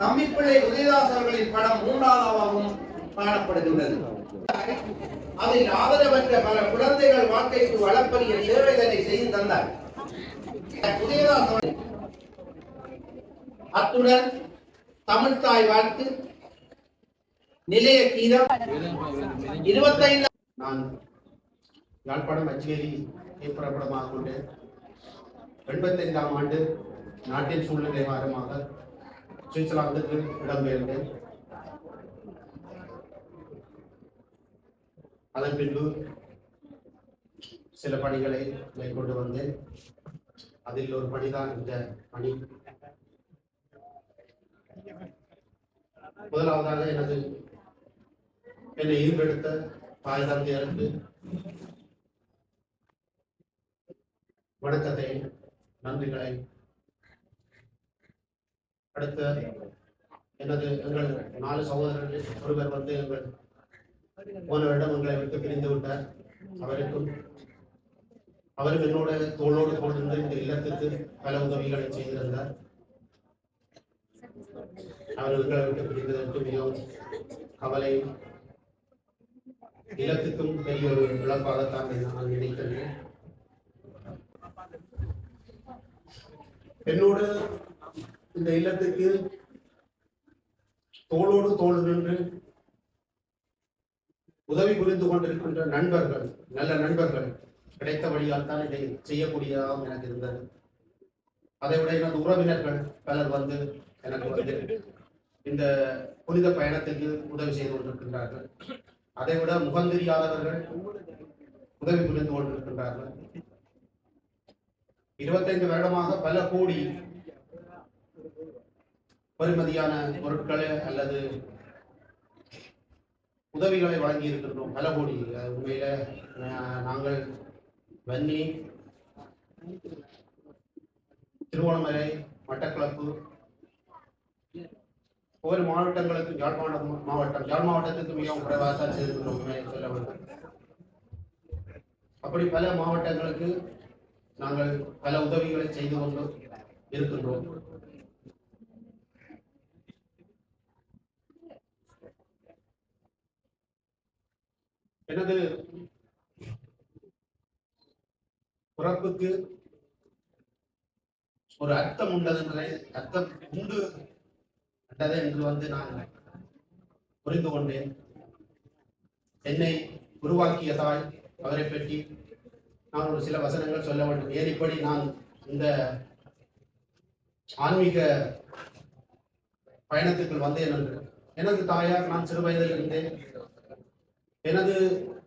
S5: தம்பிப்பிள்ளை உதயதாஸ் அவர்களின் படம் 3ஆகவும் காணப்படுகின்றது. அதில் ஆதரவற்ற பல குழந்தைகள் வாழ்க்கைக்கு வளப்பரிய சேவைகளை செய்து தந்தார் உதயதாஸ். அத்துடன் தமிழ்தாய் வாழ்த்து நிலைய கீதம் 25 நான் யாழ்ப்பாணம் அச்சுவேலி புறப்படமாக கொண்டு 85ஆம் ஆண்டு நாட்டின் சூழ்நிலை காரணமாக சுவிட்சர்லாந்துக்கு இடம்பெயர்ந்தேன். அதன் பின்பு சில பணிகளை மேற்கொண்டு வந்தேன். அதில் ஒரு பணிதான் இந்த பணி. முதலாவதாக என்னை ஈர்ப்பெடுத்த தாய் தந்தையருக்கு வணக்கத்தை நன்றிகளை. அடுத்த எங்கள் 4 சகோதரர்கள் ஒருவர் எங்கள் போன வருடம் எங்களை விட்டு பிரிந்து விட்டார். அவரும் என்னோட தோளோடு கொண்டிருந்த இந்த இல்லத்துக்கு பல உதவிகளை செய்திருந்தார். அவர் எங்களை விட்டு பிரிந்ததற்கு மிகவும் கவலை, இல்லத்துக்கும் பெரிய ஒரு இழப்பாகத்தான் நான் நினைக்கிறேன். என்னோடு இந்த இல்லத்துக்கு தோளோடு தோள் நின்று உதவி புரிந்து கொண்டிருக்கின்ற நண்பர்கள், நல்ல நண்பர்கள் கிடைத்த வழியால் தான் இதை செய்யக்கூடியதாகவும் எனக்கு இருந்தது. அதைவிட எனது உறவினர்கள் பலர் எனக்கு இந்த புனித பயணத்துக்கு உதவி செய்து கொண்டிருக்கின்றார்கள். அதைவிட முகந்தெரியாதவர்கள் உதவி புரிந்து கொண்டிருக்கின்றார்கள். 25 வருடமாக பல கோடி பெறுமதியான பொருட்களை அல்லது உதவிகளை வழங்கி இருக்கின்றோம். பல கோடி. உண்மையில நாங்கள் வன்னி, திருவோணமலை, மட்டக்களப்பு ஒவ்வொரு மாவட்டங்களுக்கு யாழ் மாவட்டத்துக்கு மிகவும் குறைவாக செய்திருக்கிறோம் சொல்ல வேண்டும். அப்படி பல மாவட்டங்களுக்கு நாங்கள் பல உதவிகளை செய்து கொண்டு இருக்கின்றோம். எனது பிறப்புக்கு ஒரு அர்த்தம் உண்டது என்று நான் புரிந்து கொண்டேன். என்னை உருவாக்கிய தாய் அவரை பற்றி நான் ஒரு சில வசனங்கள் சொல்ல வேண்டும். ஏன் இப்படி நான் இந்த ஆன்மீக பயணத்துக்குள் வந்தேன் என்று. எனது தாயார் நான் சிறு வயதில் இருந்தேன்.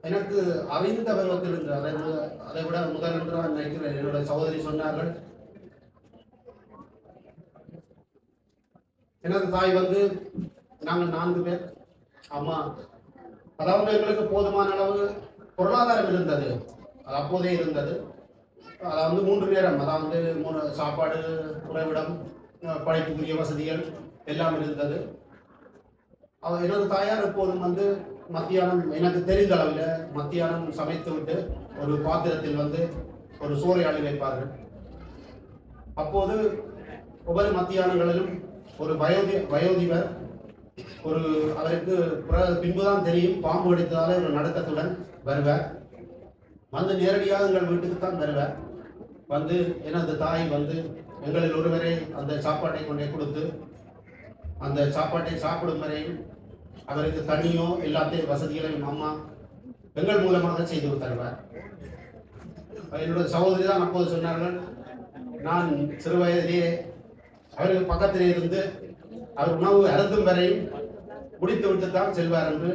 S5: எனக்கு அறிந்த பருவத்தில் இருந்து அதை விட முதல் என்று நான் நினைக்கிறேன். என்னுடைய சகோதரி சொன்னார்கள், எனது தாய் நாங்கள் 4 பேர். அம்மா, அதாவது எங்களுக்கு போதுமான அளவு பொருளாதாரம் இருந்தது, அது அப்போதே இருந்தது. அதாவது 3 நேரம், அதாவது 3 சாப்பாடு, உறைவிடம், படிப்புக்குரிய வசதிகள் எல்லாம் இருந்தது. எனது தாயார் எப்போதும் மத்தியானம் எனக்கு தெரிந்த அளவில் மத்தியானம் சமைத்து விட்டு ஒரு பாத்திரத்தில் ஒரு சோறை அள்ளி வைப்பார்கள். அப்போது ஒவ்வொரு மத்தியானங்களிலும் ஒரு வயோதிபர் அவருக்கு பின்புதான் தெரியும், பாம்பு கடித்ததால ஒரு நடுக்கத்துடன் வருவார். நேரடியாக எங்கள் வீட்டுக்கு தான் வருவார். எனது தாய் எங்களில் ஒருவரை அந்த சாப்பாட்டை கொண்டே கொடுத்து அந்த சாப்பாட்டை சாப்பிடும் வரையும் அவருக்கு தண்ணியோ எல்லாத்தையும் வசதிகளையும் அம்மா எங்கள் மூலமாக செய்து தருவார். என்னுடைய சகோதரி தான் அப்போது சொன்னார்கள், நான் சிறு வயதிலேயே அவருக்கு பக்கத்திலே இருந்து அவர் உணவு அருந்தும் வரையும் முடித்து விட்டு தான் செல்வார் என்று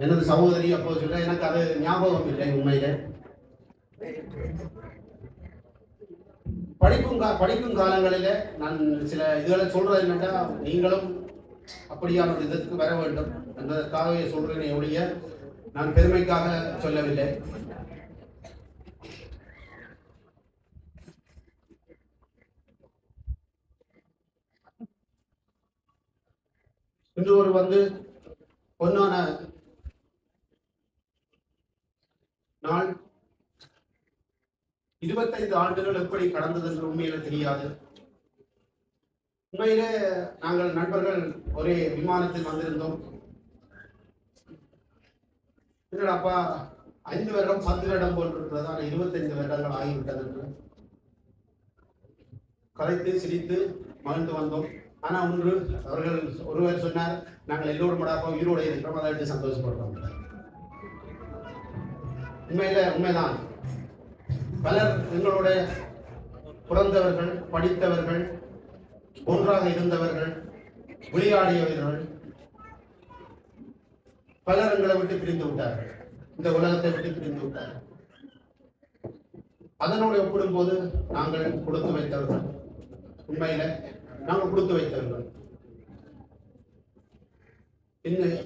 S5: எனது சகோதரி அப்போது சொல்ல. எனக்கு அது ஞாபகம் இல்லை உண்மையிலே. படிக்கும் காலங்களிலே நான் சில இதுகளை சொல்றது என்னன்னா, நீங்களும் அப்படியான ஒரு இதற்கு வர வேண்டும் என்பதற்காகவே சொல்றேனே ஒழிய நான் பெருமைக்காக சொல்லவில்லை. இன்று ஒரு பொன்னான நாள். 25 ஆண்டுகள் எப்படி கடந்தது என்று உண்மையில தெரியாது. உண்மையிலே நாங்கள் நண்பர்கள் ஒரே விமானத்தில் வந்திருந்தோம். என்னடாப்பா 5 வருடம் 10 வருடம் போல் இருக்கிறது, ஆனால் 25 வருடங்கள் ஆகிவிட்டது என்று கலைத்து சிரித்து மகிழ்ந்து வந்தோம். ஆனா ஒருவர் சொன்னார், நாங்கள் எல்லோரும் உயிரோடு இருக்கிறோம், அதை விட்டு சந்தோஷப்படுறோம். உண்மைதான். பலர் எங்களுடைய பிறந்தவர்கள், படித்தவர்கள், ஒன்றாக இருந்தவர்கள், விளையாடியவர்கள் பலர் எங்களை விட்டு பிரிந்து விட்டார்கள், இந்த உலகத்தை விட்டு பிரிந்து விட்டார்கள். அதனோடு ஒப்பிடும்போது நாங்கள் கொடுத்து வைத்தவர்கள், உண்மையில நாங்கள் கொடுத்து வைத்தவர்கள். இன்னும்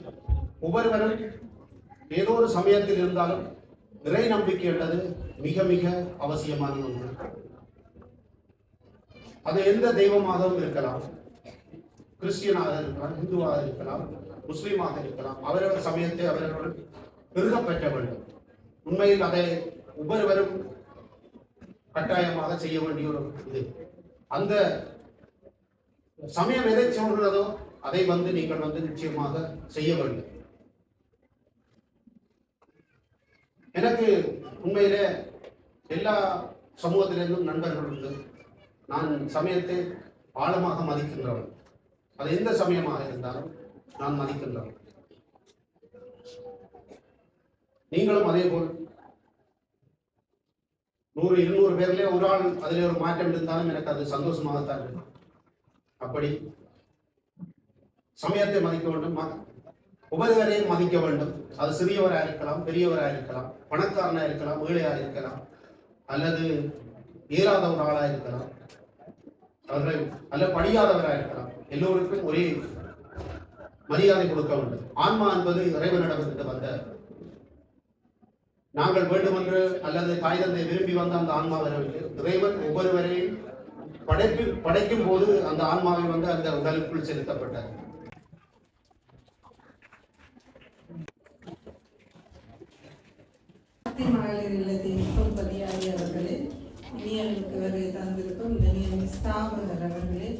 S5: ஒவ்வொருவரும் ஏதோ ஒரு சமயத்தில் இருந்தாலும் இறை நம்பிக்கை என்றது மிக மிக அவசியமான ஒன்று. அது எந்த தெய்வமாகவும் இருக்கலாம், கிறிஸ்டியனாக இருக்கலாம், இந்துவாக இருக்கலாம், முஸ்லீமாக இருக்கலாம். அவரவர் சமயத்தை அவர்கள் பெருக பெற்ற வேண்டும். உண்மையில் அதை ஒவ்வொருவரும் கட்டாயமாக செய்ய வேண்டிய ஒரு இது. அந்த சமயம் எதை சொல்கிறதோ அதை நீங்கள் நிச்சயமாக செய்ய வேண்டும். எனக்கு உண்மையிலே எல்லா சமூகத்திலிருந்தும் நண்பர்கள் உண்டு. நான் சமயத்தை ஆழமாக மதிக்கின்றவன். அது எந்த சமயமாக இருந்தாலும் நான் மதிக்கின்றவன். நீங்களும் அதே போல் 100-200 பேர்ல ஒரு ஆள் அதில் ஒரு மாற்றம் இருந்தாலும் எனக்கு அது சந்தோஷமாகத்தான் இருக்கும். அப்படி சமயத்தை மதிக்க வேண்டும், ஒவ்வொருவரையும் மதிக்க வேண்டும். அது சிறியவராக இருக்கலாம், பெரியவராக இருக்கலாம், பணக்காரனாக இருக்கலாம், ஏழையாக இருக்கலாம், அல்லது இயலாத ஒரு ஆளாக இருக்கலாம், அவர்கள் அல்ல படியாதவராக இருக்கலாம். எல்லோருக்கும் ஒரே மரியாதை கொடுக்க வேண்டும். ஆன்மா என்பது இறைவனிடமிருந்து வந்த, நாங்கள் வேண்டுமென்று அல்லது தாய் தந்தை விரும்பி வந்த அந்த ஆன்மா வரவில்லை. இறைவன் ஒவ்வொருவரையும் படைக்கும் போது அந்த ஆன்மாவை அந்த உடலுக்குள் செலுத்தப்பட்டார்.
S18: மகளிர் இல்லத்தின் பொறுப்பதிகாரி அவர்களே, இனியர்களுக்கு வருகை தந்திருக்கும் ஸ்தாபகர் அவர்களே,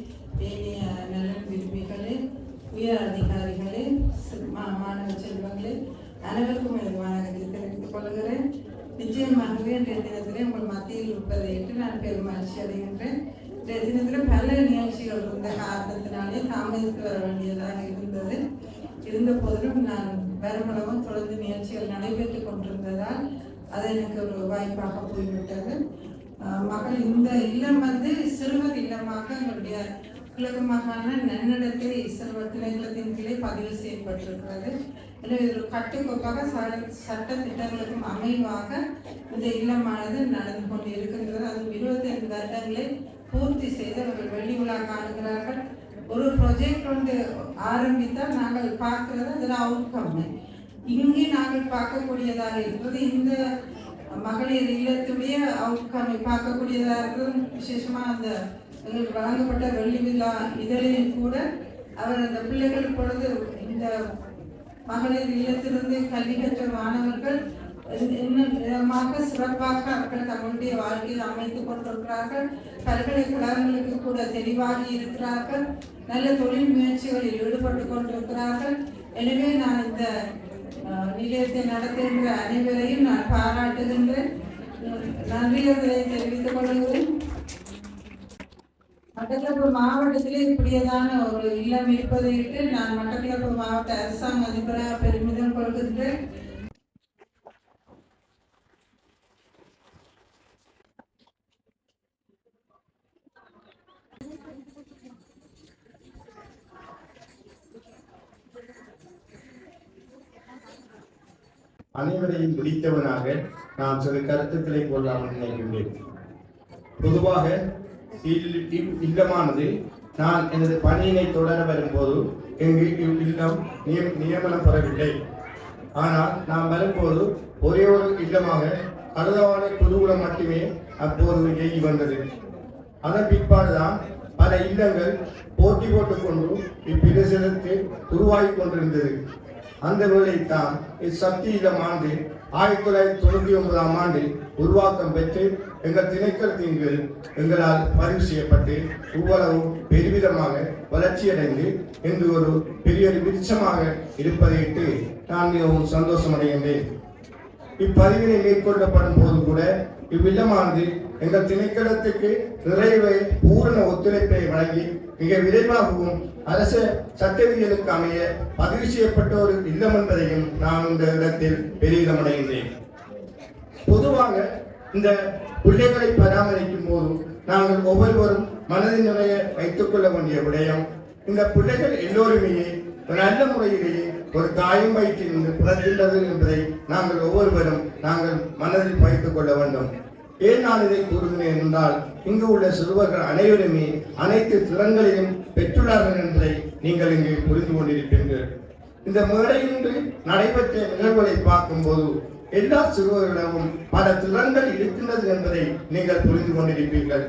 S18: ஏனைய நலன் விரும்பிகளே, உயர் அதிகாரிகளே, மாணவ செல்வங்களே, அனைவருக்கும் எனது வணக்கத்தை தெரிவித்துக் கொள்கிறேன். நிச்சயமாகவே இன்றைய தினத்திலே உங்கள் மத்தியில் இருப்பதை ஏற்று நான் பெருமகிழ்ச்சி அடைகின்றேன். இன்றைய தினத்தில் பல நிகழ்ச்சிகள் இருந்த காரணத்தினாலே தாமதித்து வர வேண்டியதாக இருந்த போதிலும் நான் வருமளவும் தொடர்ந்து நிகழ்ச்சிகள் நடைபெற்றுக் கொண்டிருந்ததால் அது எனக்கு ஒரு வாய்ப்பாக போய்விட்டது. மகள் இந்த இல்லம் சிறுவர் இல்லமாக எங்களுடைய கிழக்கு மாகாண நன்னடத்தை சிறுவர் இல்லத்தின் கீழே பதிவு செய்யப்பட்டிருக்கிறது. எனவே ஒரு கட்டுக்கோப்பாக சட்ட திட்டங்களுக்கும் அமைவாக இந்த இல்லமானது நடந்து கொண்டு இருக்கின்றது. அது 25 வருடங்களை பூர்த்தி செய்து அவர்கள் வெள்ளி விழா காணுகிறார்கள். ஒரு ப்ரொஜெக்ட் ஒன்று ஆரம்பித்தால் நாங்கள் பார்க்கிறது அதில் அவுட்கம் இங்கே நாங்கள் பார்க்கக்கூடியதாக இருக்கிறது. இந்த மகளிர் இல்லத்துடைய அவுட்கமை பார்க்கக்கூடியதாக இருக்கிறது. விசேஷமாக அந்த எங்களுக்கு வழங்கப்பட்ட வெள்ளி விழா இதழில் கூட அவர் அந்த பிள்ளைகள் பொழுது இந்த மகளிர் இல்லத்திலிருந்து கல்வி கற்ற மாணவர்கள் விதமாக சிறப்பாக அவர்கள் தங்களுடைய வாழ்க்கையில் அமைத்துக் கொண்டிருக்கிறார்கள். பல்கலைக்கழகங்களுக்கு கூட தெளிவாகி இருக்கிறார்கள். நல்ல தொழில் முயற்சிகளில் ஈடுபட்டு கொண்டிருக்கிறார்கள். எனவே நான் இந்த நிலையத்தை நடத்துகின்ற அனைவரையும் நான் பாராட்டுகின்றேன். நன்றிகளை தெரிவித்துக் கொள்கிறேன். மட்டக்களப்பு மாவட்டத்திலே இப்படியதான ஒரு இல்லம் இருப்பதையிட்டு நான் மட்டக்களப்பு மாவட்ட அரசாங்க அதிபராக பெருமிதம் கொள்கின்றேன்.
S17: அனைவரையும் பிடித்தவனாக நான் சில கருத்துக்களை கொள்ளாமல் நினைக்கின்றேன். பொதுவாக இல்லமானது நான் எனது பணியினை தொடர வரும்போது எங்கு இல்லம் நியமனம் பெறவில்லை. ஆனால் நான் வரும்போது ஒரே ஒரு இல்லமாக கருதவான குருகுலம் மட்டுமே அப்போது இயங்கி வந்தது. அதன் பிற்பாடுதான் பல இல்லங்கள் போட்டி போட்டுக்கொண்டு இப்பிரதேசத்தில் உருவாகி கொண்டிருந்தது. அந்த வேளைத்தான் இச்சக்தி இல்லம் ஆண்டு 1999ஆம் ஆண்டு உருவாக்கம் பெற்று எங்கள் திணைக்களத்தின் கீழ் எங்களால் பதிவு செய்யப்பட்டு இவ்வளவு பெருவிதமாக வளர்ச்சியடைந்து இன்று ஒரு பெரிய விருட்சமாக இருப்பதையிட்டு நான் மிகவும் சந்தோஷமடைகின்றேன். இப்பதிவினை மேற்கொள்ளப்படும் போது கூட இவ்வில்லமானது எங்கள் திணைக்களத்துக்கு நிறைய பூரண ஒத்துழைப்பை வழங்கி மிக விரைவாகவும் அரச சட்டவிதிகளுக்கு அமைய பதிவு செய்யப்பட்ட ஒரு இல்லம் என்பதையும் நான் இந்த இடத்தில் பெரிதமடைகின்றேன். பொதுவாக இந்த பிள்ளைகளை பராமரிக்கும் போது நாங்கள் ஒவ்வொருவரும் மனதின் நிலைய வைத்துக் கொள்ள வேண்டிய விடயம், இந்த பிள்ளைகள் எல்லோருமே ஒரு நல்ல முறையிலேயே ஒரு தாயும் வயிற்றிலிருந்து பிறக்கின்றது என்பதை நாங்கள் ஒவ்வொருவரும் நாங்கள் மனதில் வைத்துக் கொள்ள வேண்டும். ஏன் நான் இதை கூறுகிறேன் என்றால், இங்கு உள்ள சிறுவர்கள் அனைவருமே அனைத்து திறன்களையும் பெற்றுள்ளார்கள் என்பதை நீங்கள் இங்கு புரிந்து கொண்டிருப்பீர்கள். இந்த மேடையின்றி நடைபெற்ற நிகழ்வுகளை பார்க்கும்போது எல்லா சிறுவர்களிடமும் பல திறன்கள் இருக்கின்றது என்பதை நீங்கள் புரிந்து கொண்டிருப்பீர்கள்.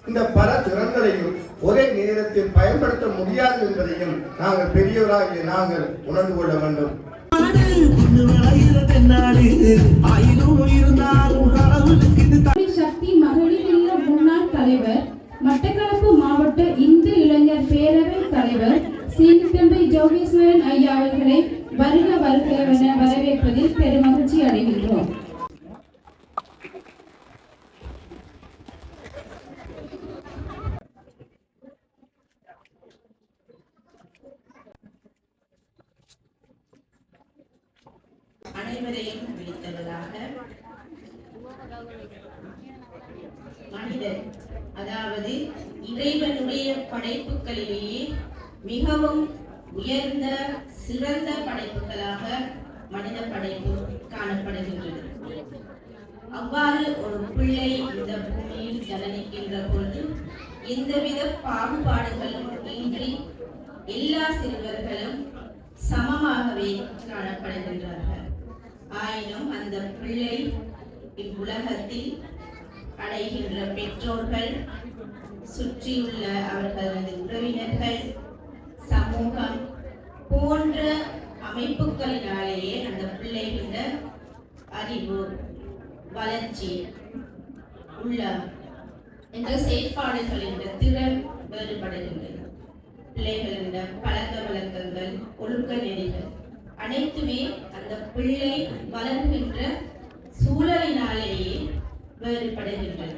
S17: இந்த பல திறன்களையும் ஒரே நேரத்தில் பயன்படுத்த முடியாது என்பதையும் நாங்கள் பெரியவராகிய நாங்கள் உணர்ந்து கொள்ள வேண்டும்.
S14: சக்தி மகளிர் இல்ல முன்னாள் தலைவர், மட்டக்களப்பு மாவட்ட இந்து இளைஞர் பேரவை தலைவர் சீனித்தம்பி ஜோகேஸ்வரன் ஐயா அவர்களை வருக வருக என வரவேற்பதில் பெருமகிழ்ச்சி அடைகின்றோம்.
S18: அனைவரையும் பிடித்தவராக மனிதர், அதாவது இறைவனுடைய படைப்புகளிலேயே மிகவும் உயர்ந்த சிறந்த படைப்புகளாக மனித படைப்பு காணப்படுகின்றது. அவ்வாறு ஒரு பிள்ளை இந்த பூமியில் ஜனனிக்கின்ற பொழுது எந்தவித பாகுபாடுகளும் இன்றி எல்லா சிறுவர்களும் சமமாகவே காணப்படுகின்றார்கள். ஆயினும் அந்த பிள்ளை இவ்வுலகத்தில் அடைகின்ற பெற்றோர்கள், சுற்றியுள்ள அவர்களது உறவினர்கள், சமூகம் போன்ற அமைப்புகளினாலேயே அந்த பிள்ளைகள அறிவு, வளர்ச்சி, உள்ள என்ற செயற்பாடுகளின் திறன் வேறுபடுகின்றன. பிள்ளைகளிடம் பழக்க வழக்கங்கள், ஒழுக்க நெறிகள் அனைத்துமே அந்த பிள்ளை வளர்கின்ற சூழலினாலேயே வேறுபடுகின்றன.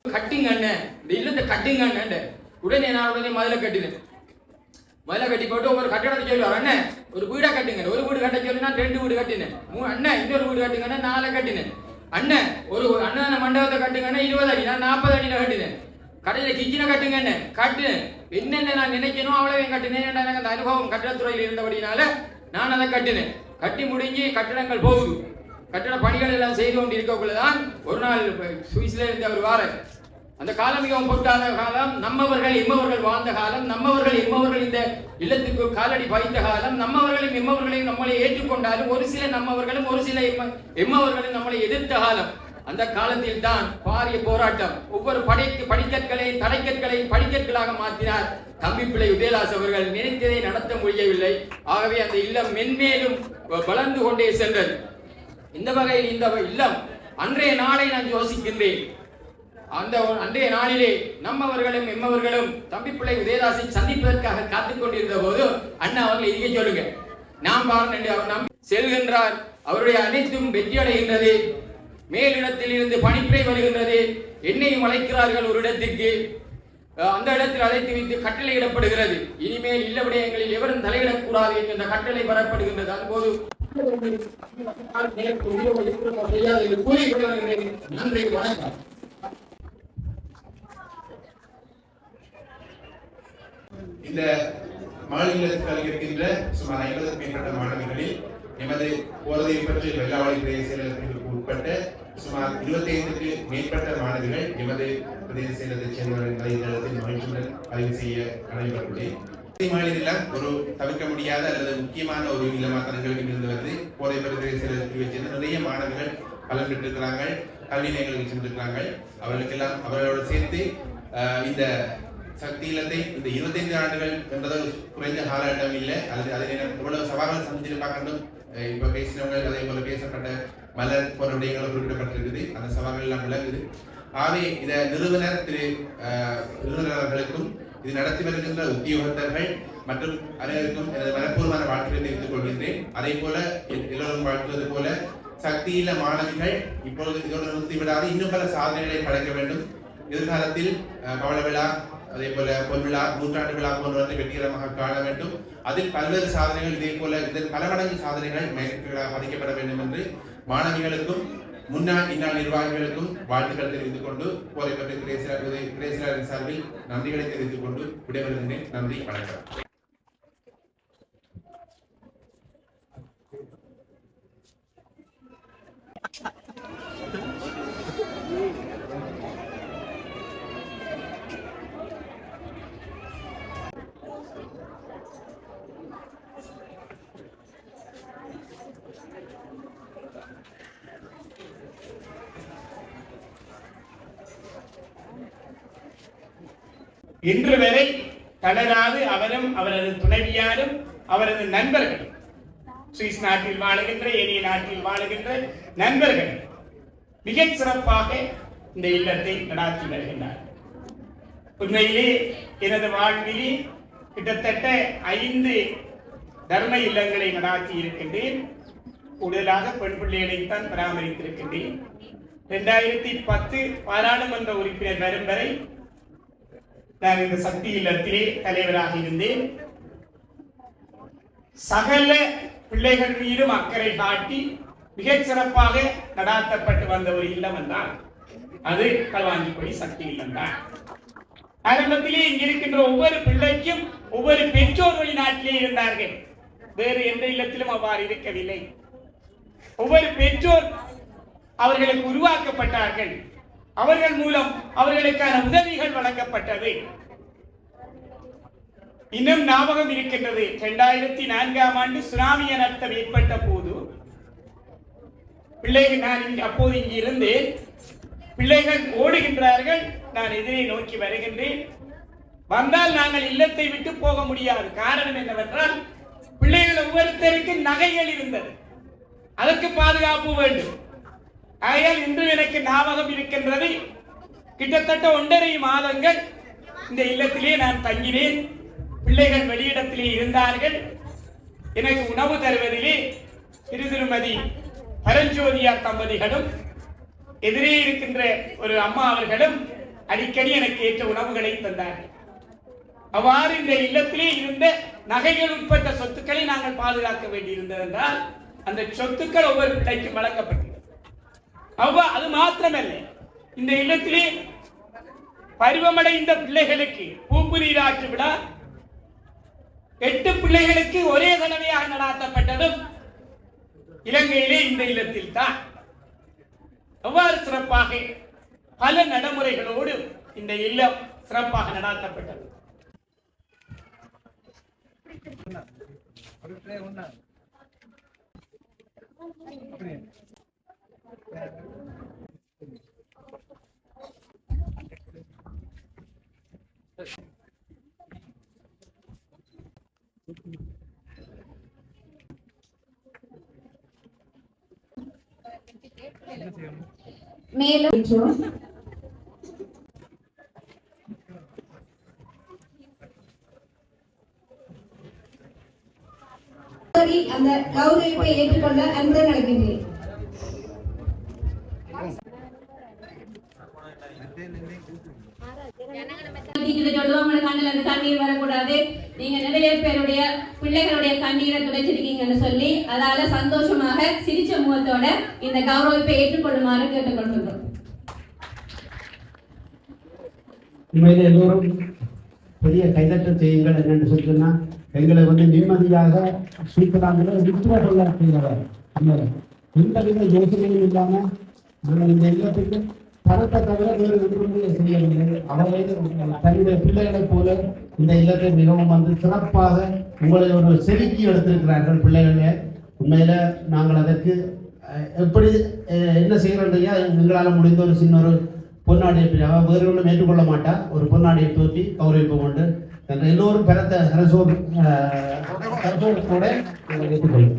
S4: கட்டிங் அண்ணன் இந்த இல்லத்தை கட்டிங் அண்ணன் உடனே நான் உடனே மதுளை கட்டினேன். மதுளை கட்டி போட்டு ஒவ்வொரு கட்டடத்தை சொல்லுவார், அண்ணன் ஒரு வீடா கட்டுங்க. ஒரு வீடு கட்ட சொல்லி நான் 2 வீடு கட்டினேன். அண்ணன் இன்னொரு வீடு கட்டுங்கன்னா 4 கட்டினேன். அண்ணன் ஒரு அண்ணன மண்டபத்தை கட்டுங்கன்னா 20 அடி, நான் 40 அடியில கட்டினேன். கடையில கிச்சனை கட்டுங்க அண்ணன் கட்டுனேன். என்னென்ன நான் நினைக்கணும் அவ்வளவே கட்டினேன். எனக்கு அந்த அனுபவம் கட்டிடத்துறையில் இருந்தபடினால நான் அதை கட்டினேன். கட்டி முடிஞ்சு கட்டிடங்கள் போகுது. கட்டிட பணிகள் எல்லாம் செய்து கொண்டு இருக்கக்குள்ளதான் ஒரு நாள் சுவிஸ்ல இருந்து அவர் வாரார். அந்த காலம் மிகவும் பொருட்டாத காலம், நம்மவர்கள் எம்மவர்கள் வாழ்ந்த காலம், நம்மவர்கள் எம்மவர்கள் இந்த இல்லத்துக்கு காலடி பாய்ந்த காலம், நம்மவர்களும் எம்மவர்களையும் நம்மளை ஏற்றுக்கொண்டாலும் ஒரு சில நம்மவர்களும் ஒரு சில எம்மவர்களும் நம்மளை எதிர்த்த காலம். அந்த காலத்தில் தான் பாரிய போராட்டம். ஒவ்வொரு படிக்கற்களையும் தடைக்கற்களையும் படிக்கற்களாக மாற்றினார் தம்பிப்பிள்ளை உதயதாஸ் அவர்கள். நினைத்ததை நடத்த முடியவில்லை. ஆகவே அந்த இல்லம் மென்மேலும் வளர்ந்து கொண்டே சென்றது. இந்த வகையில் இந்த இல்லம் அன்றைய நாளை நான் யோசிக்கின்றேன். அந்த அன்றைய நாளிலே நம்மவர்களும் எம்மவர்களும் தம்பிப்பிள்ளை உதயதாசை சந்திப்பதற்காக காத்துக் கொண்டிருந்த போது அண்ணா அவர்களை இதுவே சொல்லுங்க, நாம் பாருங்க என்று அவர் நம்பி செல்கின்றார். அவருடைய அனைத்தும் வெற்றி அடைகின்றது. மேலிடத்தில் இருந்து பணிப்புரை வருகின்றது. என்னையும் அழைக்கிறார்கள் ஒரு இடத்திற்கு. அந்த இடத்தில் அழைத்து வைத்து கட்டளையிடப்படுகிறது. இனிமேல் இல்ல விடயங்களில் எவரும் தலையிடக்கூடாது என்ற கட்டளை பெறப்படுகின்றது. அதுபோது நன்றி, வணக்கம்.
S19: இந்த மகளிர் கல்வி இருக்கின்ற சுமார் 50க்கும் மேற்பட்ட மாணவிகளில் எமது போதை பற்றி வெள்ளாவளி பிரதேச செயலகத்திற்கு உட்பட்ட சுமார் 25க்கு மேற்பட்ட மாணவிகள் எமது பிரதேச செயலகத்தைச் சேர்ந்தவர்கள் என்பதை இந்த இடத்தில் மகிழ்ச்சியுடன் பதிவு செய்ய கடமைப்பட்டுள்ளேன். மகளிர் இல்லம் ஒரு தவிர்க்க முடியாத அல்லது முக்கியமான ஒரு இல்லமாக எங்களுக்கு இருந்து வருது. போதை பிரதேச செயலகத்தை சேர்ந்த நிறைய மாணவிகள் பலன் பெற்றிருக்கிறாங்க, கல்வி நிலையங்களுக்கு சென்றிருக்கிறார்கள். அவர்களுக்கெல்லாம் அவர்களோடு சேர்த்து இந்த சக்தி இல்லத்தை இந்த 25 ஆண்டுகள் என்பது குறைந்த காலகட்டம் இல்லை. அதை எவ்வளவு சவால்கள் சந்திச்சிருப்பாங்க. இப்ப பேசினவங்க அதே போல பேசப்பட்ட மலர் போன்ற விடயங்களும் குறிப்பிடப்பட்டிருக்குது. அந்த சவால்கள் எல்லாம் விளங்குது. ஆகவே இதை நிறுவனர்களுக்கும் இது நடத்தி வருகின்ற உத்தியோகத்தர்கள் மற்றும் அனைவருக்கும் எனது மனப்பூர்வமான வாழ்த்துக்களை தெரிவித்துக் கொள்கின்றேன். அதே போல எல்லோரும் வாழ்த்துவது போல சக்தியில மாணவிகள் இப்பொழுது இதோடு நிறுத்திவிடாது இன்னும் பல சாதனைகளை படைக்க வேண்டும். எதிர்காலத்தில் பவள விழா அதே போல பொன்விழா 100ஆண்டு விழா போன்றவற்றை வெற்றிகரமாக காண வேண்டும். அதில் பல்வேறு சாதனைகள் இதே போல இதன் பல மடங்கு சாதனைகள் மதிக்கப்பட வேண்டும் என்று மாணவிகளுக்கும் முன்னாள் இந்நாள் நிர்வாகிகளுக்கும் வாழ்த்துக்கள் தெரிவித்துக் கொண்டு போதை பற்றி பிரேசிலாரின் சார்பில் நன்றிகளை தெரிவித்துக் கொண்டு விடைபெறுகின்றேன். நன்றி, வணக்கம்.
S20: இன்று வரை தளராது அவரும் அவரது துணைவியாரும் அவரது நண்பர்களும் சுவிஸ் நாட்டில் வாழுகின்ற ஏனைய நாட்டில் வாழுகின்ற நண்பர்கள் மிகச் சிறப்பாக இந்த இல்லத்தை நடாத்தி வருகின்றார். உண்மையிலே எனது வாழ்விலே கிட்டத்தட்ட 5 தர்ம இல்லங்களை நடாத்தி இருக்கின்றேன். கூடுதலாக பெண் பிள்ளைகளைத்தான் பராமரித்திருக்கின்றேன். 2010 பாராளுமன்ற உறுப்பினர் வரும் வரை நான் இந்த சக்தி இல்லத்திலே தலைவராக இருந்தேன். சகல பிள்ளைகள் மீதும் அக்கறை காட்டி மிகச் சிறப்பாக நடாத்தப்பட்டு வந்த ஒரு இல்லம் என்றால் அது களுவாஞ்சிக்குடி சக்தி இல்லம் தான். ஆரம்பத்திலே இங்கிருக்கின்ற ஒவ்வொரு பிள்ளைக்கும் ஒவ்வொரு பெற்றோர் வெளிநாட்டிலே இருந்தார்கள். வேறு எந்த இல்லத்திலும் அவ்வாறு இருக்கவில்லை. ஒவ்வொரு பெற்றோர் அவர்களுக்கு உருவாக்கப்பட்டார்கள். அவர்கள் மூலம் அவர்களுக்கான உதவிகள் வழங்கப்பட்டது. இன்னும் ஞாபகம் இருக்கின்றது, 2004ஆம் ஆண்டு சுனாமி அனர்த்தம் ஏற்பட்ட போது பிள்ளைகள், நான் அப்போது இங்கு இருந்தேன், பிள்ளைகள் ஓடுகின்றார்கள், நான் எதிரே நோக்கி வருகின்றேன். வந்தால் நாங்கள் இல்லத்தை விட்டு போக முடியாது. காரணம் என்னவென்றால் பிள்ளைகள் ஒவ்வொருத்தருக்கு நகைகள் இருந்தது, அதற்கு பாதுகாப்பு வேண்டும். ஆகையால் இன்று எனக்கு ஞாபகம் இருக்கின்றது, கிட்டத்தட்ட 1.5 மாதங்கள் இந்த இல்லத்திலே நான் தங்கினேன். பிள்ளைகள் வெளியிடத்திலே இருந்தார்கள். எனக்கு உணவு தருவதிலே திருமதி பரஞ்சோதியார் தம்பதிகளும் எதிரே இருக்கின்ற ஒரு அம்மா அவர்களும் அடிக்கடி எனக்கு ஏற்ற உணவுகளை தந்தார்கள். அவ்வாறு இந்த இல்லத்திலே இருந்த நகைகள் உட்பட்ட சொத்துக்களை நாங்கள் பாதுகாக்க வேண்டியிருந்தது என்றால் அந்த சொத்துக்கள் ஒவ்வொரு பிள்ளைக்கும் வழங்கப்பட்டது. அது மாத்திரமல்ல, இந்த இல்லத்திலே பருவமடைந்த பிள்ளைகளுக்கு பூப்பு நீராட்டு விழா 8 பிள்ளைகளுக்கு ஒரே தடவையாக நடாத்தப்பட்டதும் இலங்கையிலே இந்த இல்லத்தில் தான். அவ்வாறு சிறப்பாக பல நடைமுறைகளோடு இந்த இல்லம் சிறப்பாக நடாத்தப்பட்டது.
S13: மேலும் அந்த கௌரவிப்பை ஏற்றுக்கொள்ள அன்புடன் அழைக்கின்றேன்.
S12: கண்ணீர் வரக்கூடாது, நீங்க நிறைய பேருடைய பிள்ளைகளுடைய கண்ணீரை துடைச்சிருக்கீங்கன்னு சொல்லி அதால சந்தோஷமாக சிரிச்ச முகத்தோட இந்த கௌரவிப்பை ஏற்றுக்கொள்ளுமாறு கேட்டுக்கொள்கின்றோம்.
S16: உண்மையிலே எல்லோரும்
S5: பெரிய கைதட்டல் செய்யுங்கள் என்னென்று சொல்லினா எங்களை வந்து நிம்மதியாக சூப்பராக விட்டுற சொல்ல செய்கிறவர் எந்த வித யோசனையும் இல்லாமல் நாங்கள் இந்த இல்லத்துக்கு பணத்தை தவிர வேறு ஒன்றுமே செய்யவில்லை. அவர்கள் தன்னுடைய பிள்ளைகளைப் போல இந்த இல்லத்தை மிகவும் வந்து சிறப்பாக உங்களை ஒரு செதுக்கி எடுத்திருக்கிறார்கள் பிள்ளைகளே. உண்மையில நாங்கள் அதற்கு எப்படி என்ன செய்யறோம்யா எங்களால் முடிந்த ஒரு சின்ன ஒரு பொன்னாடியை வேறு ஒன்றும் ஏற்றுக்கொள்ள மாட்டா ஒரு பொன்னாடியை தோற்றி கௌரவிப்போம் கொண்டு எல்லோரும் பிறந்த அரசோடு கூட ஏற்றுக்கொள்ளும்.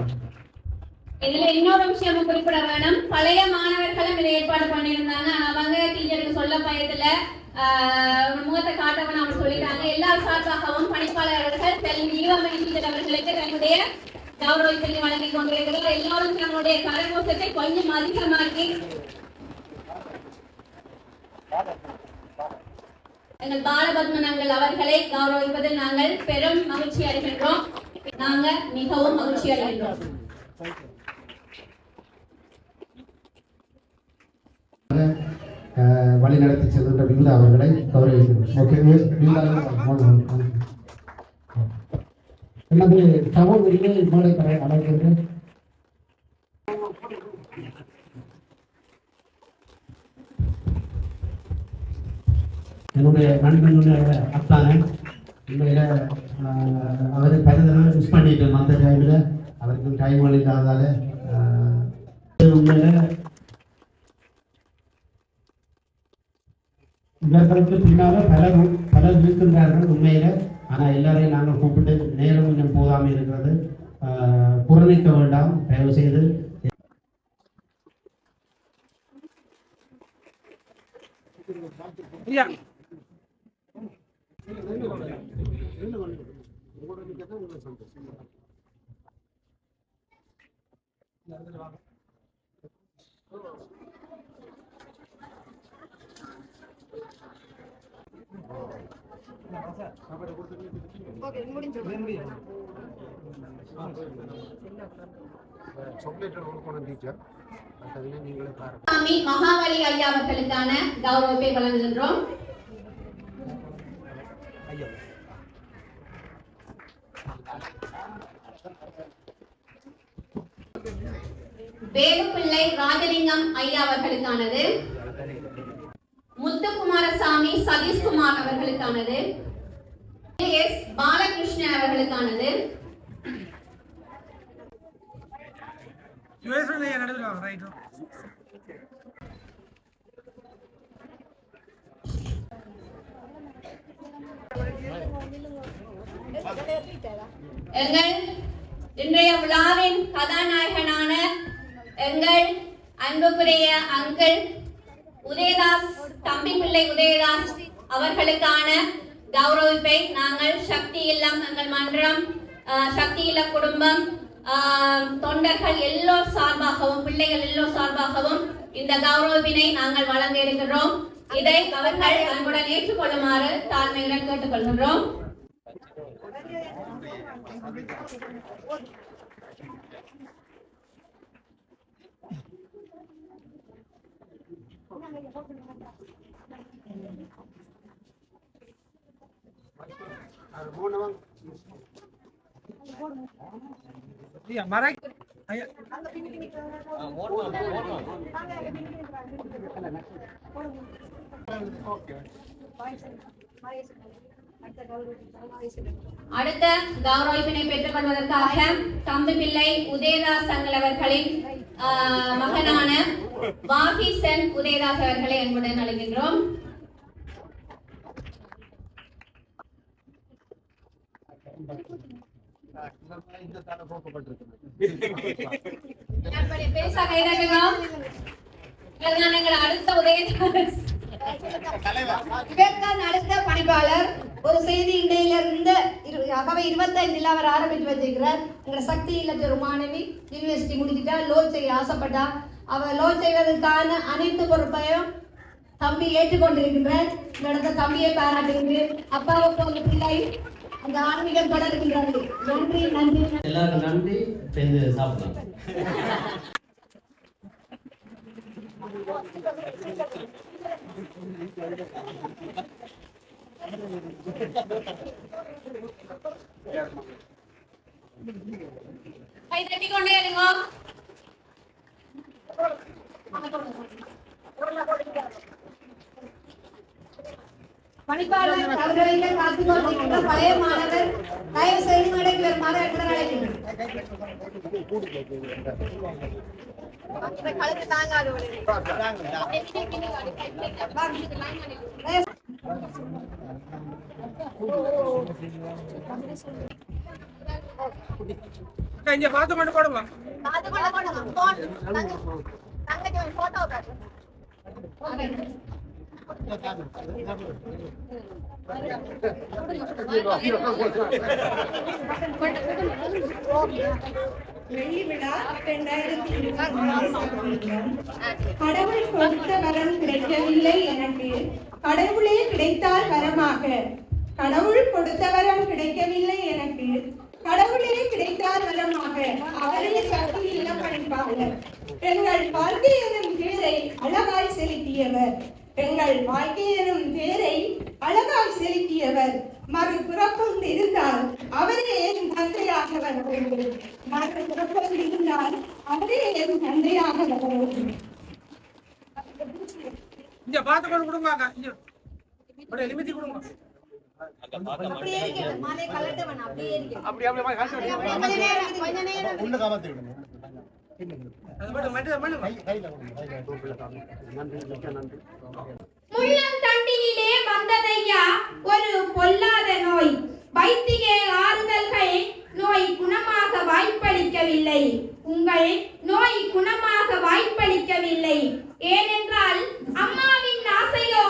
S12: இதுல இன்னொரு விஷயம் குறிப்பிட வேணும். பழைய மாணவர்களும் இதை ஏற்பாடு பண்ணியிருந்தாங்க. அவங்க டீச்சருக்கு சொல்ல பயத்துல முகத்தை காட்டவன் அவர் சொல்லிட்டாங்க. எல்லா சார்பாகவும் பணிப்பாளர்கள் செல்வி ஈவாமணி டீச்சர் அவர்களுக்கு தன்னுடைய கௌரவத்தை வழங்கி கொண்டிருக்கிறார். எல்லோரும் தன்னுடைய கரகோஷத்தை கொஞ்சம் அதிகமாக்கி எங்கள் பாலபத்மன் அவர்களை கௌரவிப்பதில் நாங்கள் பெரும் மகிழ்ச்சி அடைகின்றோம். நாங்கள் மிகவும் மகிழ்ச்சி அடைகின்றோம்.
S5: வழி நடத்தி செல்கின்ற விமலா அவர்களை கௌரவிக்கிறோம். எனது சகோதரியை மேடை அழைக்கின்றேன். என்னுடைய நண்பனுடைய அத்தான உண்மையில அவரை பலதடவை மிஸ் பண்ணிட்டேன். அந்த டைமில் அவருக்கு டைம் இல்லாததால உண்மையில இவர்களுக்கு பின்னால பலர் இருக்கின்றார்கள் உண்மையில. ஆனால் எல்லாரையும் நாங்கள் கூப்பிட்டு நேரம் இன்னும் போகாமல் இருக்கிறது. புறணிக்க வேண்டாம் தயவு செய்து.
S12: சாமி மகாவலி ஐயா அவர்களுக்கான கௌரவத்தை வழங்குகின்றோம். வேலுப்பிள்ளை ராஜலிங்கம் ஐயா அவர்களுக்கானது. முத்துக்குமாரசாமி சதீஷ்குமார் அவர்களுக்கானது. எஸ் பாலகிருஷ்ணன் அவர்களுக்கானது. எங்கள் இன்றைய விழாவின் கதாநாயகனான எங்கள் அன்புக்குரிய அங்கிள் உதயதாஸ் தம்பிப்பிள்ளை உதயதாஸ் அவர்களுக்கான கௌரவிப்பை நாங்கள் சக்தி இல்லம் எங்கள் மன்றம் சக்தி இல்ல குடும்பம் தொண்டர்கள் எல்லோர் சார்பாகவும் பிள்ளைகள் எல்லோர் சார்பாகவும் இந்த கௌரவினை நாங்கள் வழங்க இருக்கிறோம். இதை அவர்கள் அன்புடன் ஏற்றுக்கொள்ளுமாறு தாழ்மையுடன் கேட்டுக்கொள்கின்றோம். அடுத்த கௌரவிப்பினை பெற்றுக் கொள்வதற்காக தம்பிப்பிள்ளை உதயதாஸ் தங்கள் அவர்களின் மகனான வாகிசன் உதயதாஸ் அவர்களை அன்புடன் அழைக்கின்றோம். அடுத்த உதயதாஸ்
S13: அடுத்த பணிப்பாளர் ஒரு செய்தி இடையிலிருந்து 25 அவர் ஆரம்பித்து வச்சிருக்கிறார். எங்க சக்தி இல்ல ஒரு மாணவி யூனிவர்சிட்டி முடிச்சுட்டா லோ செய்ய ஆசைப்பட்டா. அவர் லோ செய்வதற்கான அனைத்து பொறுப்பையும் தம்பி ஏற்றுக்கொண்டிருக்கின்றார். இந்த இடத்த தம்பியை பாராட்டுகின்றேன். அப்பாவுக்கு ஒரு பிள்ளை அந்த ஆன்மீகம் தொடர்கின்றார்கள். நன்றி நன்றி
S1: எல்லாருக்கும் நன்றி. சேர்ந்து சாப்பிடலாம்.
S13: கை தட்டி கொண்டே இருங்க. பணிப்பாளர் அவர்களை காத்துக் கொண்டிருக்கின்ற பழைய மாணவர் தயவு செய்து மேடைக்கு வருமாறு அன்புடன் அழைக்கின்றனர். கழுத்து தாங்காது
S10: இங்க பார்த்து கொண்டு போடுங்க.
S13: வெள்ளி விழா 2024. கடவுள் கொடுத்த வரம் கிடைக்கவில்லை எனக்கு, கடவுளே கிடைத்தால் வரமாக. கடவுள் கொடுத்த வரம் கிடைக்கவில்லை எனக்கு, கடவுளே கிடைத்தால் வரமாக. அவரே சக்தி இல்ல பணிப்பாளர். எங்கள் வாழ்க்கை எனும் தேரை அழகாய் செலுத்தியவர், எங்கள் வாழ்க்கை எனும் தேரை அழகாய் செலுத்தியவர். மறு பிறப்பம் இருந்தால் அவரே என் தந்தையாக வர வேண்டும். மறு பிறப்பம் இருந்தால் அவரே என் தந்தையாக வர வேண்டும்.
S10: இங்க பார்த்து கொண்டு கொடுங்க. இங்க அப்படியே நிமித்தி கொடுங்க.
S13: அப்படியே இருக்கேன் மாலை கலட்ட வேணாம். அப்படியே இருக்கேன்.
S10: அப்படி அப்படியே காசு
S13: கொஞ்ச நேரம்
S5: உள்ள காமாத்தி விடுங்க.
S14: முள்ளந்தண்டினிலே வந்ததையா ஒரு பொல்லாத நோய், வைத்திய ஆறுதல்கள் நோய் குணமாக வாய்ப்பளிக்கவில்லை. உங்கள் நோய் குணமாக வாய்ப்பளிக்கவில்லை. ஏனென்றால் அம்மாவின் ஆசையோ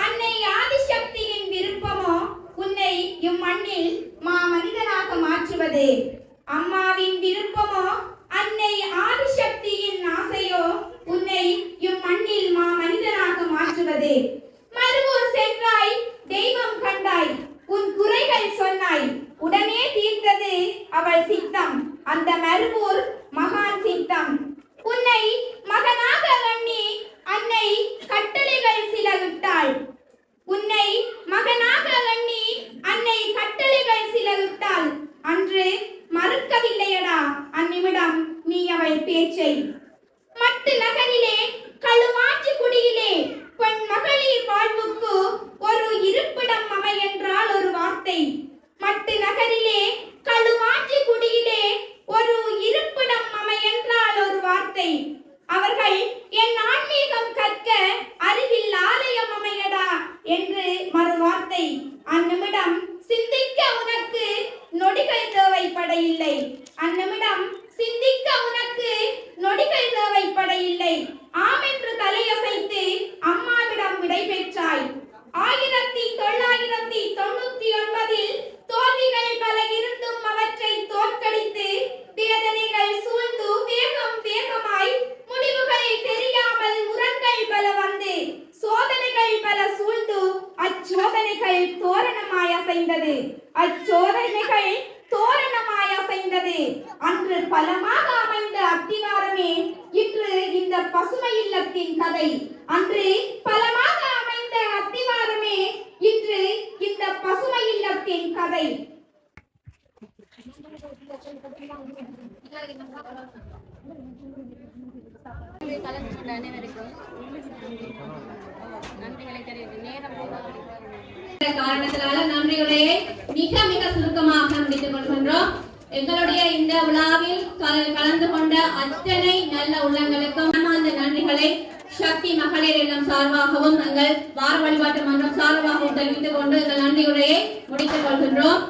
S14: அன்னை ஆதிசக்தியின் விருப்பமோ உன்னை இம்மண்ணில் மாமனிதனாக மாற்றுவது. அம்மாவின் விருப்பமோ அன்னை ஆதிசக்தியின் ஆசையோ உன்னை இம்மண்ணில் மாமனிதனாக மாற்றுவது. மறுவூர் சென்றாய், தெய்வம் கண்டாய், உன் குறைகள் சொன்னாய், உடனே தீர்த்தது அவள் சித்தம், அந்த மறுவூர் மகான் சித்தம். உன்னை மகனாக எண்ணி அன்னை கட்டளைகள் சில விட்டாள். உன்னை மகனாக எண்ணி அன்னை கட்டளைகள் சில விட்டாள். அன்று மறுக்கவில்லையடா அந்நிமிடம் நீ அவள் பேச்சை. மட்டு நகரிலே களுவாஞ்சி குடியிலே பெண் மகளிர் வாழ்வுக்கு ஒரு இருப்பிடம் அமையென்றால் ஒரு வார்த்தை. மட்டு நகரிலே களுவாஞ்சி குடியிலே ஒரு இருப்பிடம் அமையென்றால் ஒரு வார்த்தை. அவர்கள் என் ஆன்மீகம் கற்க அருகில் ஆலயம் அமையடா என்று மறு வார்த்தை. அந்நிமிடம் சிந்திக்க உனக்கு நொடிகள் தேவைப்பட இல்லை. அந்நிமிடம் சிந்திக்க உனக்கு நொடிகள் தேவைப்பட இல்லை. ஆம் என்று தலையசைத்து அம்மாவிடம் விடை பெற்றாய். 1999 தோல்விகள் பல இருந்தும் அவற்றை தோற்கடித்து வேதனைகள் சூழ்ந்து வேகம் வேகமாய் முடிவுகள் தெரியாமல் முரண்கள் பல வந்து சோதனைகள் பல சூழ்ந்து அச்சோதனைகள் தோரணமாய் அசைந்தது. அச்சோதனைகள் தோரணமாய் அசைந்தது. அன்று பலமாக அமைந்த அத்திவாரமே இன்று இந்த பசுமை இல்லத்தின் கதை. அன்று பலமாக அமைந்த அத்திவாரமே இன்று இந்த பசுமை இல்லத்தின் கதை.
S13: காரணத்தினால நன்றிகளையே மிக மிக சுருக்கமாக முடித்துக் கொள்கின்றோம். எங்களுடைய இந்த விழாவில் கலந்து கொண்ட அத்தனை நல்ல உள்ளங்களுக்கும் அந்த நன்றிகளை சக்தி மகளிர் இல்லம் சார்பாகவும் எங்கள் வார வழிபாட்டு மன்றம் சார்பாகவும் தெரிவித்துக் கொண்டு எங்கள் நன்றிகளையே முடித்துக் கொள்கின்றோம்.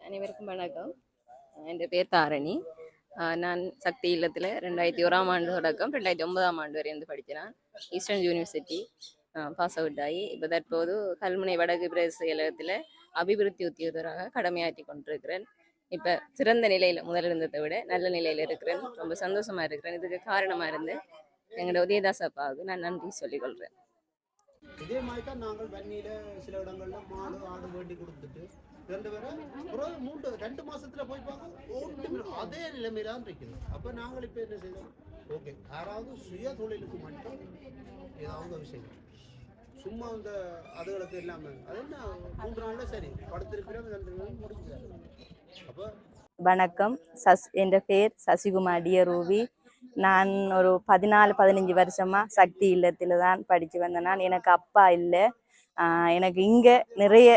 S9: அனைவருக்கும் வணக்கம். என் பேர் தாரணி. நான் சக்தி இல்லத்தில் 2001ஆம் ஆண்டு தொடக்கம் 2009ஆம் ஆண்டு வரை இருந்து படிக்கிறேன். ஈஸ்டர்ன் யூனிவர்சிட்டி பாஸ் அவுட் ஆகி இப்போ தற்போது கல்முனை வடக்கு பிரதேச செயலகத்தில் அபிவிருத்தி உத்தியோகராக கடமையாற்றி கொண்டிருக்கிறேன். இப்போ சிறந்த நிலையில் முதல் இருந்ததை விட நல்ல நிலையில் இருக்கிறேன். ரொம்ப சந்தோஷமாக இருக்கிறேன். இதுக்கு காரணமாக இருந்து எங்களோட உதயதாஸ் அப்பாவுக்கு நான் நன்றி சொல்லிக்கொள்கிறேன்.
S5: இதே மாதிரி தான் நாங்கள் வன்னியில் சில இடங்களில் மாடு ஆடு வேண்டி கொடுத்துட்டு 2 பேரை ஒரு 2 மாசத்துல போய் பார்க்க அதே நிலைமையில தான் இருக்குது. அப்போ நாங்கள் இப்போ என்ன செய்யணும், ஓகே யாராவது சுய தொழிலுக்கு மட்டும் ஏதாவது விஷயம் சும்மா இந்த அதுகளுக்கு இல்லாமல் அது என்ன 3 நாள்ல சரி படுத்திருக்கிறோம் 2 நாள் முடிஞ்சாரு. அப்போ
S2: வணக்கம். என் பேர் சசிகுமார் ரூபி. நான் ஒரு 14-15 வருஷமா சக்தி இல்லத்தில் தான் படித்து வந்தேன். எனக்கு அப்பா இல்லை. எனக்கு இங்கே நிறைய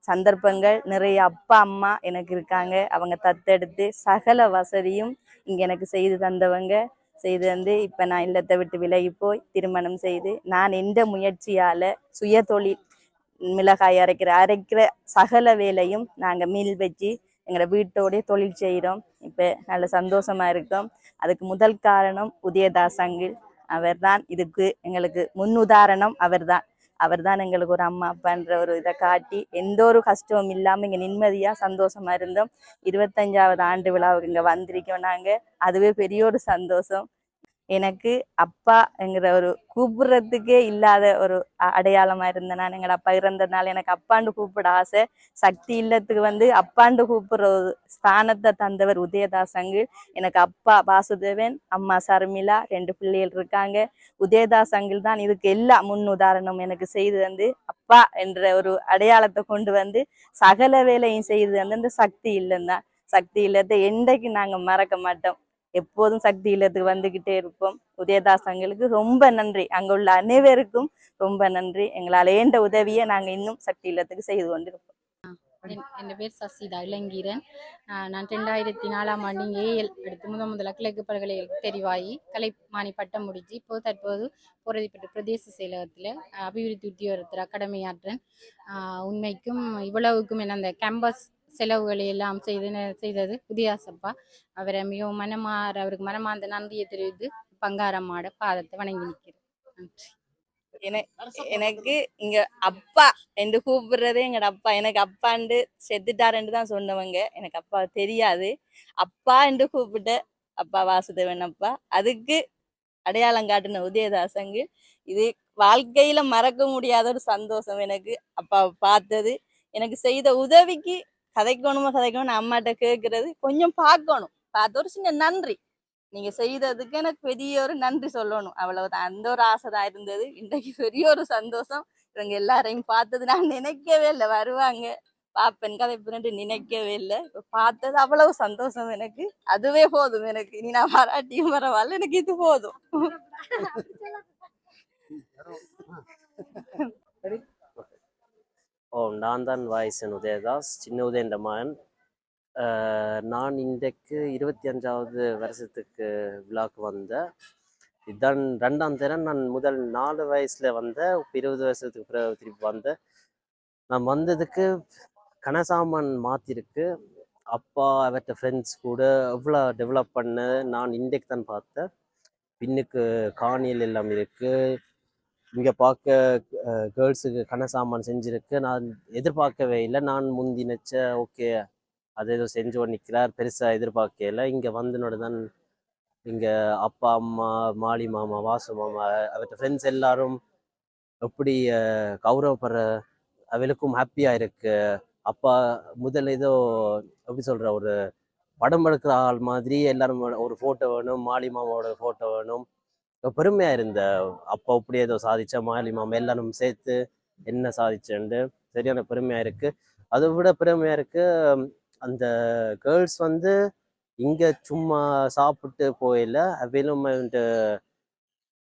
S2: சந்தர்ப்பங்கள், நிறைய அப்பா அம்மா எனக்கு இருக்காங்க. அவங்க தத்தெடுத்து சகல வசதியும் இங்கே எனக்கு செய்து தந்தவங்க. செய்து வந்து இப்போ நான் இல்லத்தை விட்டு விலகி போய் திருமணம் செய்து நான் எந்த முயற்சியால் சுய தொழில் மிளகாய் அரைக்கிற சகல வேலையும் நாங்கள் மீள் வச்சு எங்களோட வீட்டோடைய தொழில் செய்கிறோம். இப்போ நல்ல சந்தோஷமாக இருக்கோம். அதுக்கு முதல் காரணம் உதயதாஸ் அங்கிள். அவர் தான் இதுக்கு எங்களுக்கு முன்னுதாரணம். அவர் தான் எங்களுக்கு ஒரு அம்மா அப்பான்ற ஒரு இதை காட்டி எந்த ஒரு கஷ்டமும் இல்லாமல் இங்கே நிம்மதியாக சந்தோஷமாக இருந்தோம். 25வது ஆண்டு விழாவுக்கு இங்கே வந்திருக்கோம் நாங்கள். அதுவே பெரிய ஒரு சந்தோஷம். எனக்கு அப்பாங்கிற ஒரு கூப்பிடுறதுக்கே இல்லாத ஒரு அடையாளமாக இருந்தேன். நான் எங்களோட அப்பா இறந்ததுனால எனக்கு அப்பாண்டு கூப்பிட ஆசை. சக்தி இல்லத்துக்கு வந்து அப்பாண்டு கூப்பிடுற ஒரு ஸ்தானத்தை தந்தவர் உதயதாஸ் அங்கிள். எனக்கு அப்பா வாசுதேவன், அம்மா சர்மிளா, 2 பிள்ளைகள் இருக்காங்க. உதயதாஸ் அங்கிள் தான் இதுக்கு எல்லா முன் உதாரணம் எனக்கு செய்து வந்து அப்பா என்ற ஒரு அடையாளத்தை கொண்டு வந்து சகல வேலையும் செய்து வந்து இந்த சக்தி இல்லம் தான். சக்தி இல்லத்தை என்றைக்கு நாங்கள் மறக்க மாட்டோம். எப்போதும் சக்தி இல்லத்துக்கு வந்துகிட்டே இருப்போம். உதயதாஸ் அங்களுக்கு ரொம்ப நன்றி. அங்க உள்ள அனைவருக்கும் ரொம்ப நன்றி. எங்களால் ஏண்ட உதவியை நாங்கள் இன்னும் சக்தி இல்லத்துக்கு செய்து கொண்டிருப்போம்.
S6: என் பேர் சசிதா இளங்கீரன். நான் 2004ஆம் ஆண்டு இங்கே ஏஎல் எடுத்து முதல்ல கிழக்கு பல்கலைக்கழக தெரிவாகி கலைமானி பட்டம் முடிச்சு இப்போ தற்போது போரதிப்பட்டு பிரதேச செயலகத்தில் அபிவிருத்தி உத்தியோகத்தில் கடமையாற்றேன். உண்மைக்கும் இவ்வளவுக்கும் என்ன அந்த கேம்பஸ் செலவுகளை எல்லாம் செய்தது உதயாசப்பா. அவரை மிகவும் அவருக்கு மனமார்ந்த நன்றியை தெரிவித்து பங்காரம்மாட பாதத்தை வணங்கி நிற்கிறேன். நன்றி.
S2: எனக்கு இங்க அப்பா என்று கூப்பிடுறதே எங்கட அப்பா. எனக்கு அப்பாண்டு செத்துட்டாருன்னு தான் சொன்னவங்க. எனக்கு அப்பா தெரியாது. அப்பா என்று கூப்பிட்ட அப்பா வாசுதேவன் அப்பா. அதுக்கு அடையாளம் காட்டின உதயதாசங்கு. இது வாழ்க்கையில மறக்க முடியாத ஒரு சந்தோஷம். எனக்கு அப்பாவை பார்த்தது, எனக்கு செய்த உதவிக்கு கதைக்கணும் அம்மாட்ட கேட்கறது, கொஞ்சம் பார்க்கணும். பார்த்த ஒரு சின்ன நன்றி நீங்க செய்ததுக்கு எனக்கு பெரிய ஒரு நன்றி சொல்லணும். அவ்வளவுதான். அந்த ஒரு ஆசை தான் இருந்தது. இன்றைக்கு பெரிய ஒரு சந்தோஷம். இவங்க எல்லாரையும் பார்த்தது நான் நினைக்கவே இல்லை. வருவாங்க பாப்பேன் கதைப்புன்னு நினைக்கவே இல்லை. பார்த்தது அவ்வளவு சந்தோஷம் எனக்கு. அதுவே போதும் எனக்கு. இனி நான் வராட்டியும் பரவாயில்ல, எனக்கு இது போதும்.
S1: நான் தான் வாய்ஸன் உதயதாஸ், சின்ன உதயன்ற மகன். நான் இன்றைக்கு 25வது வருஷத்துக்கு விழாக்கு வந்தேன். இதுதான் 2ஆம் தரம். நான் முதல் 4 வயசுல வந்தேன். இப்போ 20 வருஷத்துக்கு பிறகு திருப்பி வந்தேன். நான் வந்ததுக்கு கனசாமான் மாற்றிருக்கு. அப்பா அவர்கிட்ட ஃப்ரெண்ட்ஸ் கூட எவ்வளோ டெவலப் பண்ண நான் இன்றைக்கு தான் பார்த்தேன். பின்னுக்கு காணியல் எல்லாம் இருக்குது. இங்கே பார்க்க கேர்ள்ஸுக்கு கனசாமான் செஞ்சுருக்கு. நான் எதிர்பார்க்கவே இல்லை. நான் முந்தி நினச்ச ஓகே அது ஏதோ செஞ்சு நிற்கிறார், பெருசாக எதிர்பார்க்கல. இங்கே வந்தனோட தான் இங்கே அப்பா அம்மா மாலி மாமா வாசு மாமா அவர்கிட்ட ஃப்ரெண்ட்ஸ் எல்லாரும் எப்படி கௌரவப்படுற அவளுக்கும் ஹாப்பியாக இருக்கு. அப்பா முதல்ல ஏதோ எப்படி சொல்கிற ஒரு படம் எடுக்கிற ஆள் மாதிரி எல்லாரும் ஒரு ஃபோட்டோ வேணும், மாலி மாமாவோட ஃபோட்டோ வேணும். பெருமையாக இருந்த அப்பா இப்படி ஏதோ சாதிச்சா மாலி மாமா எல்லாரும் சேர்த்து என்ன சாதிச்சேன்ட்டு சரியான பெருமையாக இருக்குது. அதை விட பெருமையாக இருக்குது அந்த கேர்ள்ஸ் வந்து இங்கே சும்மா சாப்பிட்டு போயில அவையிலும்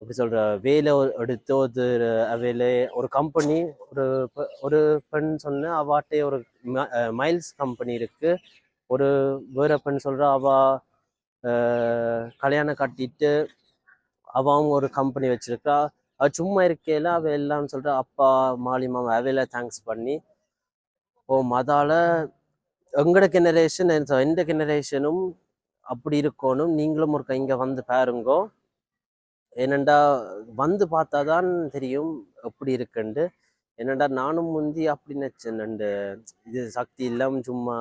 S1: எப்படி சொல்கிற வேலை எடுத்து அவையில ஒரு கம்பெனி ஒரு பெண் சொன்ன அவாட்டே ஒரு மைல்ஸ் கம்பெனி இருக்குது. ஒரு வேற பெண் சொல்கிற அவள் கல்யாணம் கட்டிட்டு அவங்க ஒரு கம்பெனி வச்சிருக்கா. அவள் சும்மா இருக்கையில அவள் எல்லாம் சொல்கிற அப்பா மாலி மாமா அவையில தேங்க்ஸ் பண்ணி அதால் எங்களோட ஜெனரேஷன் எந்த ஜெனரேஷனும் அப்படி இருக்கணும். நீங்களும் ஒரு இங்கே வந்து பாருங்கோ. ஏனண்டா வந்து பார்த்தா தான் தெரியும் எப்படி இருக்குண்டு. ஏனண்டா நானும் முந்தி அப்படி நினச்சேன், இது சக்தி இல்லாமல் சும்மா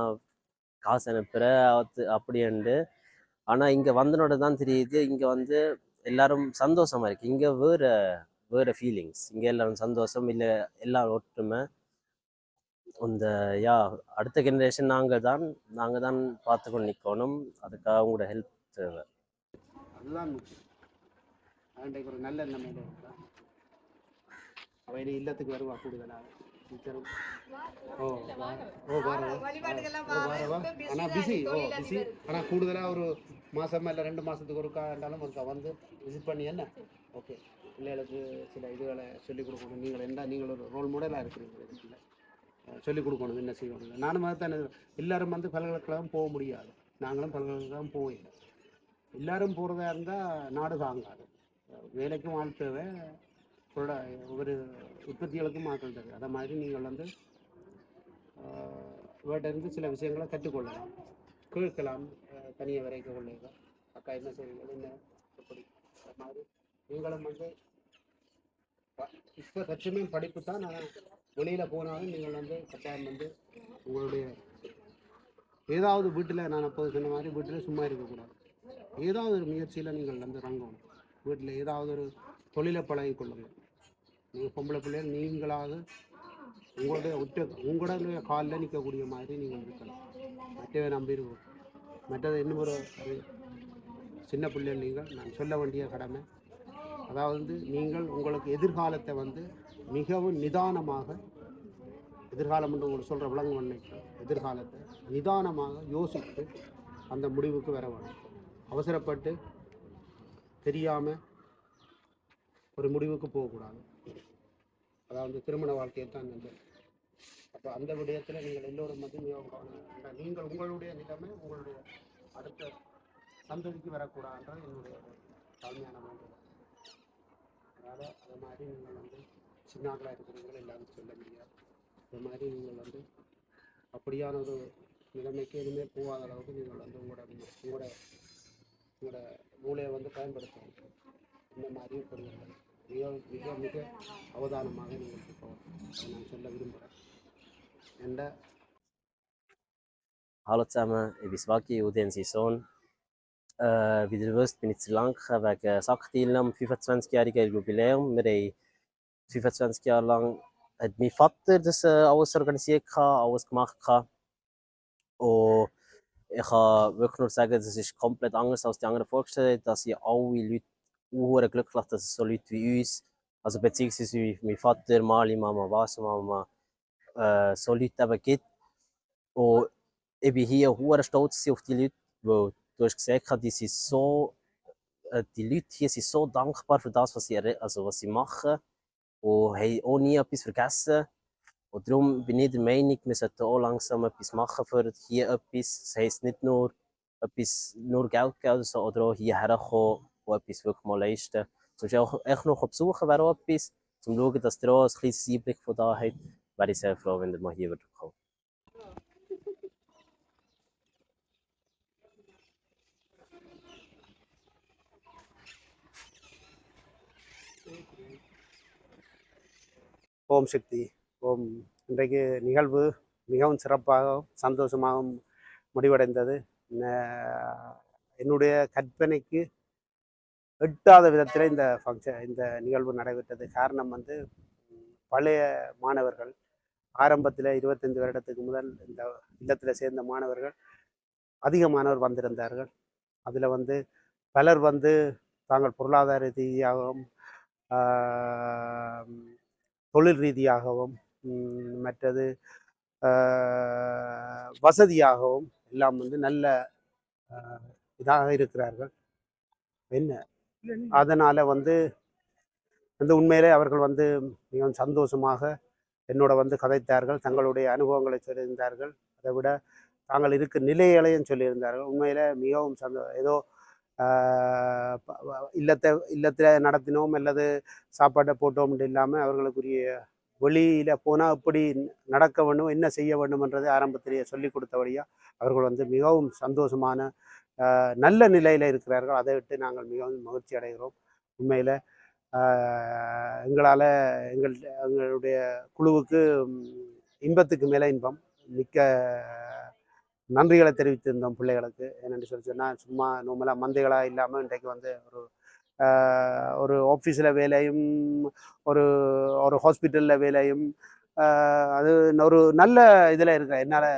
S1: காசு அனுப்புகிற அப்படின்ட்டு. ஆனால் இங்கே வந்தனோட தான் தெரியுது இங்கே வந்து எல்லாரும் சந்தோஷமா இருக்கு. இங்கே வேறு ஃபீலிங்ஸ். இங்கே எல்லாம் சந்தோஷம் இல்லை, எல்லாம் ஒற்றுமை. அந்த அடுத்த ஜெனரேஷன் நாங்கள் தான் பார்த்து கொண்டு நிற்கணும். அதுக்காக உங்களோட ஹெல்ப் தேவை.
S5: அதுதான் முக்கியம். அன்றைக்கு ஒரு நல்ல எண்ணமையில் இருக்கிறான் அவையில் இல்லத்துக்கு வருவா கூடுதலாக டீச்சரும். ஆனால் பிஸி ஆனால் கூடுதலாக ஒரு மாதம் இல்லை 2 மாதத்துக்கு ஒருக்கா இருந்தாலும் ஒருக்கா வந்து விசிட் பண்ணி என்ன ஓகே பிள்ளைகளுக்கு சில இதுகளை சொல்லிக் கொடுக்கணும். நீங்கள் ஒரு ரோல் மாடலாக இருக்கிறீங்க இதில் சொல்லிக் கொடுக்கணும் என்ன செய்யணும். நானும் தான் எல்லோரும் வந்து பல்கலைக்கழகம் போக முடியாது, நாங்களும் பல்கலைக்கழகம் போகல. எல்லோரும் போகிறதா இருந்தால் நாடு தாங்காது. வேலைக்கும் ஆள் தேவை, ஒவ்வொரு உற்பத்திகளுக்கும் ஆட்கள் தேவை. அதை மாதிரி நீங்கள் வந்து இவர்கிட்ட சில விஷயங்களை கற்றுக்கொள்ளலாம், கேட்கலாம். தனியாக வரைக்க கொள்ளுங்க, அக்கா என்ன செய்வீங்க என்ன எப்படி. அது மாதிரி நீங்களும் வந்து இப்போ தற்சமயம் படிப்பு தான். நான் வெளியில் போனாலும் நீங்கள் வந்து கட்டாயம் வந்து உங்களுடைய ஏதாவது வீட்டில், நான் அப்போது சொன்ன மாதிரி வீட்டில் சும்மா இருக்கக்கூடாது. ஏதாவது ஒரு முயற்சியில் நீங்கள் வந்து இறங்கணும். வீட்டில் ஏதாவது ஒரு தொழிலை பழகி கொள்ளுங்கள். நீங்கள் பொம்பளை பிள்ளைகள் நீங்களாக உங்களுடைய காலில் நிற்கக்கூடிய மாதிரி நீங்கள் இருக்கலாம். மற்றவை நம்பிடுவோம். மற்றது இன்னும் ஒரு சின்ன பிள்ளைகள் நீங்கள் நான் சொல்ல வேண்டிய கடமை, அதாவது நீங்கள் உங்களுக்கு எதிர்காலத்தை வந்து மிகவும் நிதானமாக, எதிர்காலம் என்று உங்களுக்கு சொல்கிற விளங்கு நினைக்கிறேன், எதிர்காலத்தை நிதானமாக யோசித்து அந்த முடிவுக்கு வர வேண்டும். அவசரப்பட்டு தெரியாமல் ஒரு முடிவுக்கு போகக்கூடாது. அதாவது திருமண வாழ்க்கையை தான் நம்பர். அப்போ அந்த விடயத்தில் நீங்கள் எல்லோரும் வந்து நீங்கள் உங்களுடைய நிலைமை உங்களுடைய அடுத்த சந்ததிக்கு வரக்கூடாதுன்றது என்னுடைய தாழ்மையான வேண்டுகோள். அதனால் அது மாதிரி நீங்கள் வந்து சின்னாக்களாக இருக்கிறவங்களும் எல்லாரும் சொல்ல முடியாது. அது மாதிரி நீங்கள் வந்து அப்படியான ஒரு நிலைமைக்கு இனிமேல் போகாத அளவுக்கு நீங்கள் வந்து உங்களோட மூளையை வந்து பயன்படுத்தணும். இந்த மாதிரி புரியுங்கள். மிக மிக மிக அவதானமாக நீங்கள் போகணும். அதை நான் சொல்ல விரும்புகிறேன்.
S1: Hallo zusammen, ich bin Swaki, Udensi Sohn. Wie ihr wisst, bin ich in Sri Lanka wegen SAK-Teilnahme, 25-jährigen Jubiläum. Wir haben 25 Jahre lang hat mein Vater das alles organisiert, alles gemacht. Und ich kann wirklich nur sagen, das ist komplett anders als die anderen vorgestellt, dass hier alle Leute sehr glücklich, dass es so Leute wie uns, also beziehungsweise wie mein Vater, Mali, Mama, Mama, so Leute eben gibt. Und ich bin hier sehr stolz auf die Leute, weil du hast gesagt, die Leute hier sind so dankbar für das, was sie machen und haben auch nie etwas vergessen. Und darum bin ich der Meinung, wir sollten auch langsam etwas machen für hier etwas. Das heisst nicht nur Geld geben, sondern auch hierher kommen und etwas wirklich mal leisten. Zum Beispiel auch echt noch besuchen wäre auch etwas, um zu schauen, dass ihr auch ein kleines Einblick von da habt. Wäre ich sehr froh, wenn ihr mal hier kommt.
S5: ஓம் சக்தி. ஓம். இன்றைக்கு நிகழ்வு மிகவும் சிறப்பாகவும் சந்தோஷமாகவும் முடிவடைந்தது. என்னுடைய கற்பனைக்கு எட்டாத விதத்தில் இந்த நிகழ்வு நடைபெற்றது. காரணம் வந்து பழைய மாணவர்கள் ஆரம்பத்தில் 25 வருடத்துக்கு முதல் இந்த இல்லத்தில் சேர்ந்த மாணவர்கள் அதிகமானவர் வந்திருந்தார்கள். அதில் வந்து பலர் வந்து தாங்கள் பொருளாதார ரீதியாகவும் தொழில் ரீதியாகவும் மற்றது வசதியாகவும் எல்லாம் வந்து நல்ல இதாக இருக்கிறார்கள். அதனால் வந்து உண்மையிலே அவர்கள் வந்து மிகவும் சந்தோஷமாக என்னோட வந்து கதைத்தார்கள், தங்களுடைய அனுபவங்களை சொல்லியிருந்தார்கள். அதை விட தாங்கள் இருக்க நிலைகளையும் சொல்லியிருந்தார்கள். உண்மையில் மிகவும் ஏதோ இல்லத்தில் நடத்தினோம் அல்லது சாப்பாட்டை போட்டோம் இல்லாமல் அவர்களுக்குரிய வெளியில் போனால் எப்படி நடக்க வேண்டும், என்ன செய்ய வேண்டும் என்றதை ஆரம்பத்திலேயே சொல்லிக் கொடுத்தபடியாக அவர்கள் வந்து மிகவும் சந்தோஷமான நல்ல நிலையில் இருக்கிறார்கள். அதை விட்டு நாங்கள் மிகவும் மகிழ்ச்சி அடைகிறோம். உண்மையில் எங்களால் எங்களுடைய குழுவுக்கு இன்பத்துக்கு மேலே இன்பம். மிக்க நன்றிகளை தெரிவித்திருந்தோம் பிள்ளைகளுக்கு. என்னென்னு சொன்னால் சும்மா நோமலாக மந்தைகளாக இல்லாமல் இன்றைக்கு வந்து ஒரு
S10: ஒரு ஆஃபீஸில் வேலையும் ஒரு ஒரு ஹாஸ்பிட்டலில் வேலையும் அது ஒரு நல்ல இதில் இருக்கிற என்னால்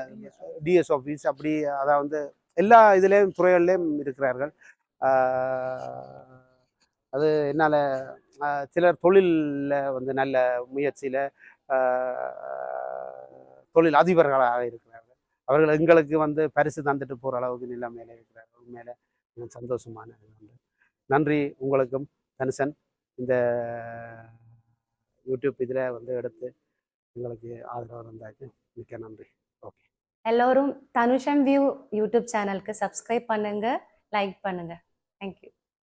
S10: டிஎஸ் ஆஃபீஸ் அப்படி அதான் வந்து எல்லா இதுலேயும் துறைகள்லேயும் இருக்கிறார்கள். அது என்னால் சிலர் தொழிலில் வந்து நல்ல முயற்சியில் தொழில் அதிபர்களாக இருக்கிறார்கள். அவர்கள் எங்களுக்கு வந்து பரிசு தந்துட்டு போகிற அளவுக்கு நிலைமையில இருக்கிறார்கள். உண்மையில சந்தோஷமான உண்டு. நன்றி உங்களுக்கும் தனுஷன் இந்த யூடியூப் இதில் வந்து எடுத்து எங்களுக்கு ஆதரவு வந்தாச்சு. மிக்க நன்றி. ஓகே,
S2: எல்லோரும் தனுஷன் வியூ யூடியூப் சேனலுக்கு சப்ஸ்கிரைப் பண்ணுங்க, லைக் பண்ணுங்க. தேங்க்யூ.